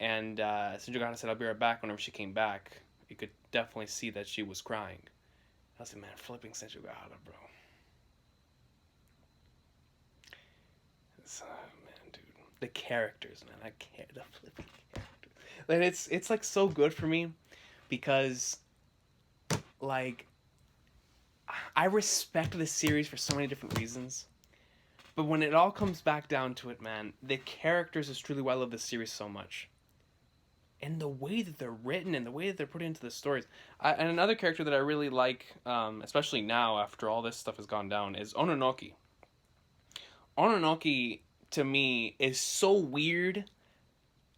S1: and Senjogahara said, "I'll be right back." Whenever she came back, you could definitely see that she was crying. I was like, man, flipping Senjogahara, bro. Man, dude, the characters, man, I can't. The flipping characters, and it's like so good for me, because like I respect this series for so many different reasons, but when it all comes back down to it, man, the characters is truly why I love this series so much, and the way that they're written and the way that they're put into the stories. And another character that I really like, especially now after all this stuff has gone down, is Ononoki. Ononoki, to me, is so weird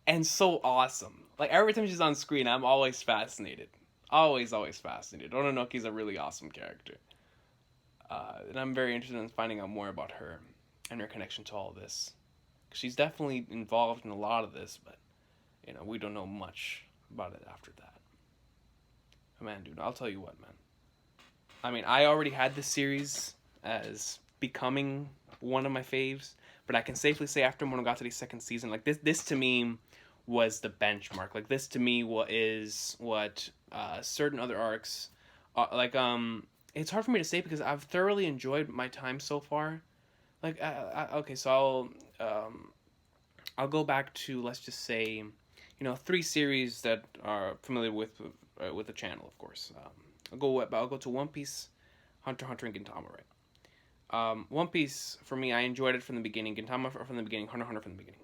S1: and so awesome. Like, every time she's on screen, I'm always fascinated. Always, always fascinated. Ononoki's a really awesome character. And I'm very interested in finding out more about her and her connection to all this. She's definitely involved in a lot of this, but, we don't know much about it after that. Man, dude, I'll tell you what, man. I mean, I already had this series as becoming one of my faves, but I can safely say after Monogatari's second season, like this to me was the benchmark. Like, this to me is what certain other arcs, it's hard for me to say because I've thoroughly enjoyed my time so far. Like, okay, so I'll go back to, let's just say, 3 series that are familiar with the channel, of course. I'll go to One Piece, Hunter x Hunter, and Gintama, right? One Piece, for me, I enjoyed it from the beginning. Gintama from the beginning. Hunter x Hunter from the beginning.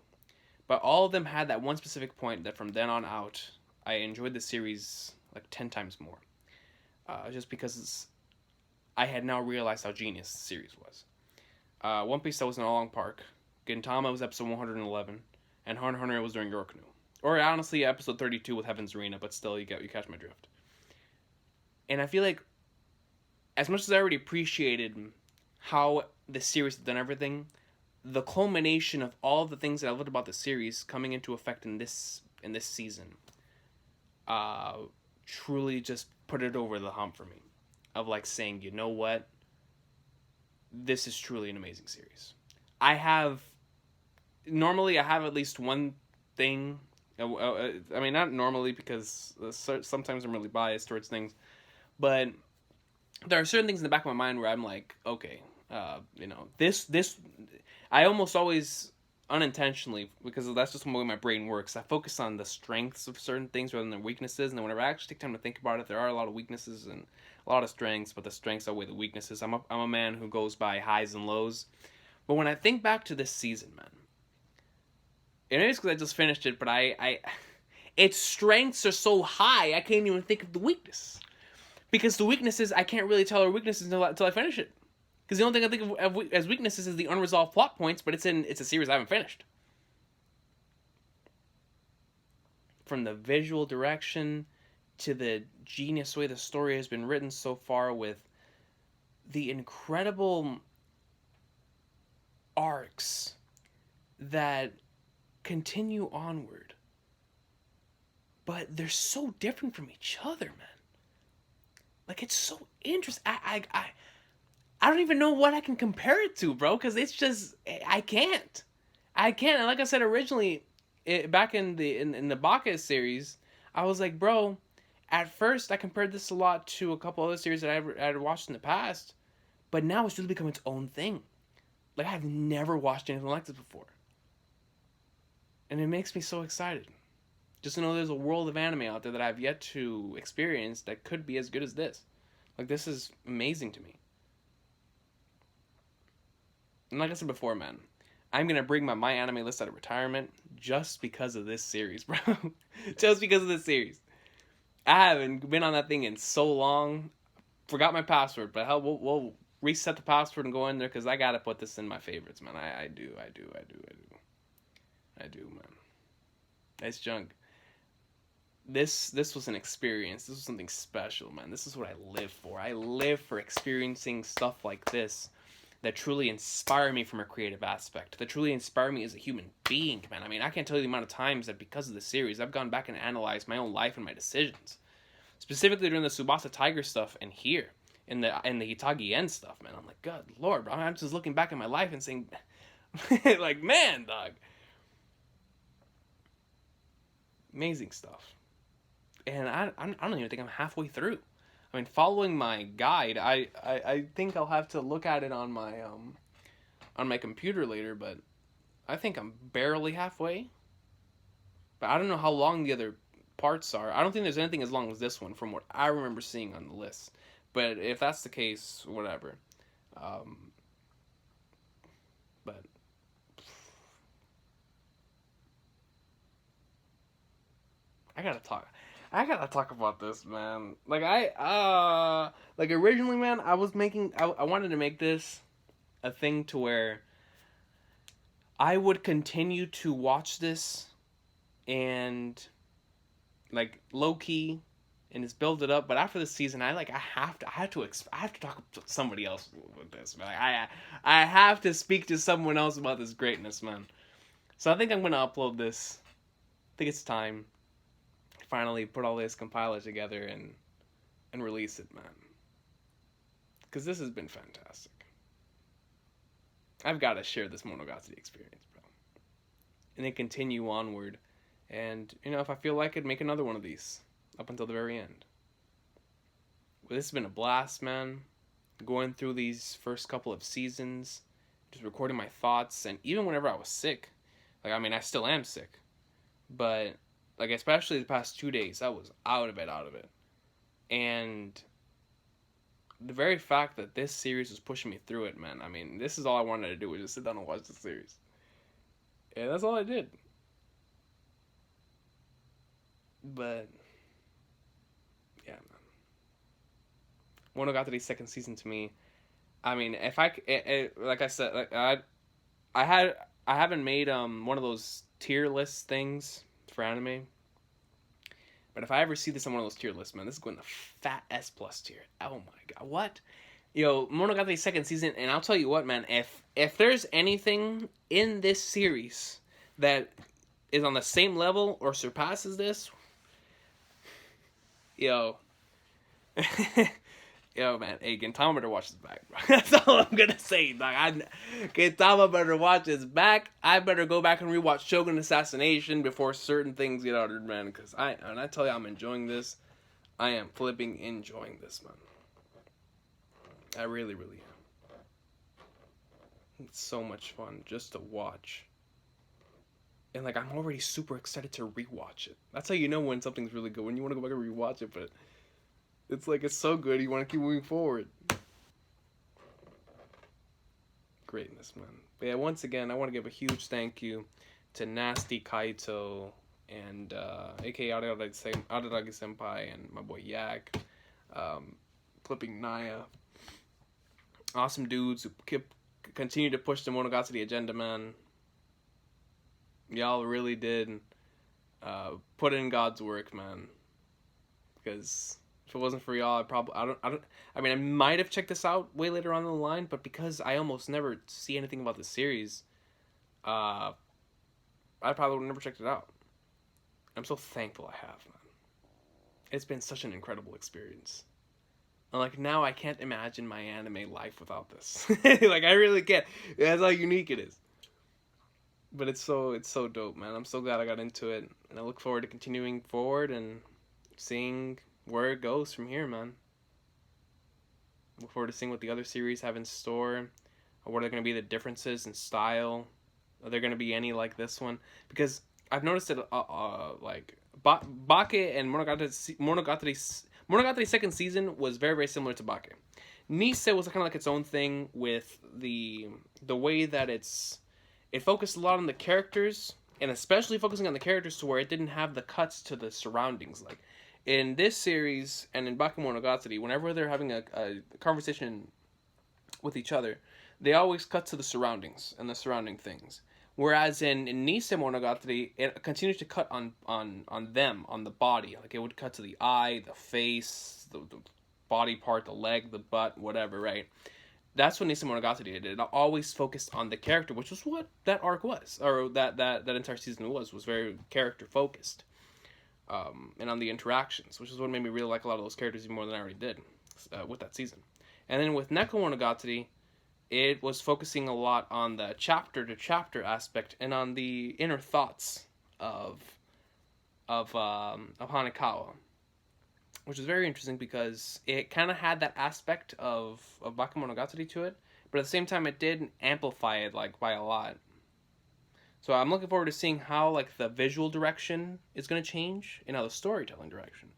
S1: But all of them had that one specific point that from then on out, I enjoyed the series like 10 times more. Just because I had now realized how genius the series was. One Piece, that was in a long park. Gintama was episode 111. And Hunter x Hunter was during Your Canoe. Or honestly, episode 32 with Heaven's Arena, but still, you catch my drift. And I feel like, as much as I already appreciated how the series had done everything, the culmination of all the things that I loved about the series coming into effect in this season, truly just put it over the hump for me. Of like saying, you know what? This is truly an amazing series. Normally I have at least one thing. I mean, not normally, because sometimes I'm really biased towards things, but there are certain things in the back of my mind where I'm like, okay, this, I almost always unintentionally, because that's just the way my brain works, I focus on the strengths of certain things rather than their weaknesses, and then whenever I actually take time to think about it, there are a lot of weaknesses and a lot of strengths, but the strengths outweigh the weaknesses. I'm a man who goes by highs and lows, but when I think back to this season, man, and it is because I just finished it, but its strengths are so high, I can't even think of the weakness. Because the weaknesses, I can't really tell are weaknesses until I finish it. Because the only thing I think of as weaknesses is the unresolved plot points, but it's a series I haven't finished. From the visual direction to the genius way the story has been written so far, with the incredible arcs that continue onward, but they're so different from each other, man. Like, it's so interesting. I don't even know what I can compare it to, bro, because it's just, I can't. And like I said originally, back in the Baka series, I was like, bro, at first I compared this a lot to a couple other series that I had watched in the past, but now it's really become its own thing. Like, I've never watched anything like this before. And it makes me so excited. Just to know there's a world of anime out there that I've yet to experience that could be as good as this. Like, this is amazing to me. And like I said before, man, I'm going to bring my anime list out of retirement just because of this series, bro. Just because of this series. I haven't been on that thing in so long. Forgot my password, but hell, we'll reset the password and go in there, because I got to put this in my favorites, man. I do, man. It's junk. this was an experience. This was something special, man. This is what I live for. I live for experiencing stuff like this that truly inspire me from a creative aspect, that truly inspire me as a human being, man. I mean, I can't tell you the amount of times that because of the series, I've gone back and analyzed my own life and my decisions. Specifically during the Tsubasa Tiger stuff and here, in the Hitagi End stuff, man. I'm like, God Lord, bro. I'm just looking back at my life and saying, like, man, dog. Amazing stuff. And I don't even think I'm halfway through. I mean, following my guide, I think I'll have to look at it on my computer later, but I think I'm barely halfway. But I don't know how long the other parts are. I don't think there's anything as long as this one from what I remember seeing on the list. But if that's the case, whatever. But I gotta talk. I gotta talk about this, man. Like like originally, man, I wanted to make this a thing to where I would continue to watch this and like low key and just build it up. But after the season, I have to talk to somebody else with this, man. Like, I have to speak to someone else about this greatness, man. So I think I'm gonna upload this. I think it's time. Finally put all this, compile it together, and release it, man. Because this has been fantastic. I've got to share this Monogatari experience, bro. And then continue onward. And, if I feel like it, make another one of these. Up until the very end. But this has been a blast, man. Going through these first couple of seasons. Just recording my thoughts. And even whenever I was sick. Like, I mean, I still am sick. But like, especially the past 2 days, I was out of it. And the very fact that this series was pushing me through it, man. I mean, this is all I wanted to do, was just sit down and watch the series. And that's all I did. But yeah, man. Monogatari's second season to me. I mean, if like I said, like I haven't made one of those tier list things for anime. But if I ever see this on one of those tier lists, man, this is going to fat S plus tier. Oh my god, what? Monogatari's second season, and I'll tell you what, man. If there's anything in this series that is on the same level or surpasses this, yo, man, hey, Gintama better watch this back, bro. That's all I'm gonna say, dog. Gintama better watch this back. I better go back and rewatch Shogun Assassination before certain things get uttered, man. Because I tell you, I'm enjoying this. I am flipping enjoying this, man. I really, really am. It's so much fun just to watch. And, like, I'm already super excited to rewatch it. That's how you know when something's really good, when you want to go back and rewatch it, but it's like, it's so good, you want to keep moving forward. Greatness, man. But yeah, once again, I want to give a huge thank you to Nasty Kaito and aka Adaragi Senpai and my boy Yak, Flipping Naya. Awesome dudes who continue to push the Monogatari agenda, man. Y'all really did put in God's work, man. Because if it wasn't for y'all, I mean, I might have checked this out way later on in the line, but because I almost never see anything about the series, I probably would have never checked it out. I'm so thankful I have, man. It's been such an incredible experience. And, like, now I can't imagine my anime life without this. Like, I really can't. That's how unique it is. But it's so dope, man. I'm so glad I got into it. And I look forward to continuing forward and seeing where it goes from here, man. Look forward to seeing what the other series have in store. Or what are going to be the differences in style. Are there going to be any like this one? Because I've noticed that, like, Bake and Monogatari's second season was very, very similar to Bake. Nise was kind of like its own thing with the way that it focused a lot on the characters, and especially focusing on the characters to where it didn't have the cuts to the surroundings. Like, in this series and in Bakemonogatari, whenever they're having a conversation with each other, they always cut to the surroundings and the surrounding things. Whereas in Nisemonogatari, it continues to cut on them, on the body. Like, it would cut to the eye, the face, the body part, the leg, the butt, whatever, right? That's what Nisemonogatari did. It always focused on the character, which was what that arc was, or that entire season was very character focused, and on the interactions, which is what made me really like a lot of those characters even more than I already did with that season. And then with Nekomonogatari, it was focusing a lot on the chapter to chapter aspect and on the inner thoughts of Hanekawa, which is very interesting because it kind of had that aspect of Bakemonogatari to it, but at the same time it did amplify it like by a lot. So I'm looking forward to seeing how like the visual direction is going to change and how the storytelling direction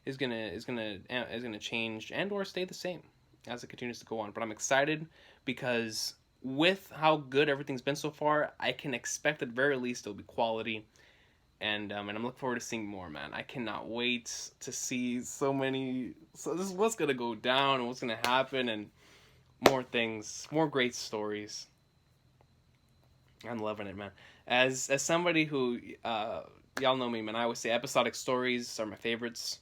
S1: is gonna change and or stay the same as it continues to go on. But I'm excited because with how good everything's been so far, I can expect at the very least it'll be quality. And I'm looking forward to seeing more, man. I cannot wait to see so many. So this is what's gonna go down and what's gonna happen and more things, more great stories. I'm loving it, man. As somebody who y'all know me, man, I always say episodic stories are my favorites,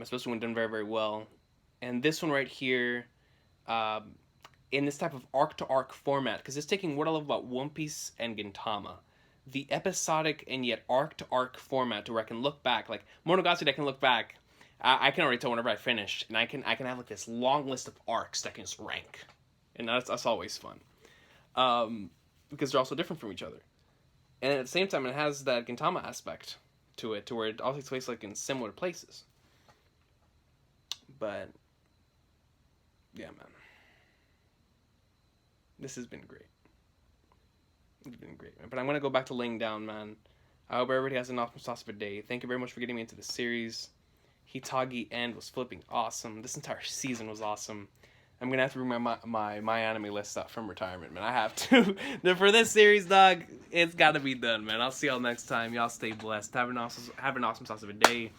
S1: especially when done very very well. And this one right here, in this type of arc to arc format, because it's taking what I love about One Piece and Gintama, the episodic and yet arc to arc format, to where I can look back, like Monogatari, I can look back. I can already tell whenever I finish, and I can have like this long list of arcs that I can just rank, and that's always fun, because they're also different from each other, and at the same time it has that Gintama aspect to it, to where it all takes place like in similar places. But yeah, man, this has been great. It's been great, man. But I'm going to go back to laying down, man. I hope everybody has an awesome sauce of a day. Thank you very much for getting me into the series. Hitagi End was flipping awesome. This entire season was awesome. I'm going to have to bring my anime list up from retirement, man. I have to. For this series, dog, it's got to be done, man. I'll see y'all next time. Y'all stay blessed. Have an awesome sauce of a day.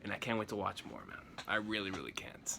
S1: And I can't wait to watch more, man. I really, really can't.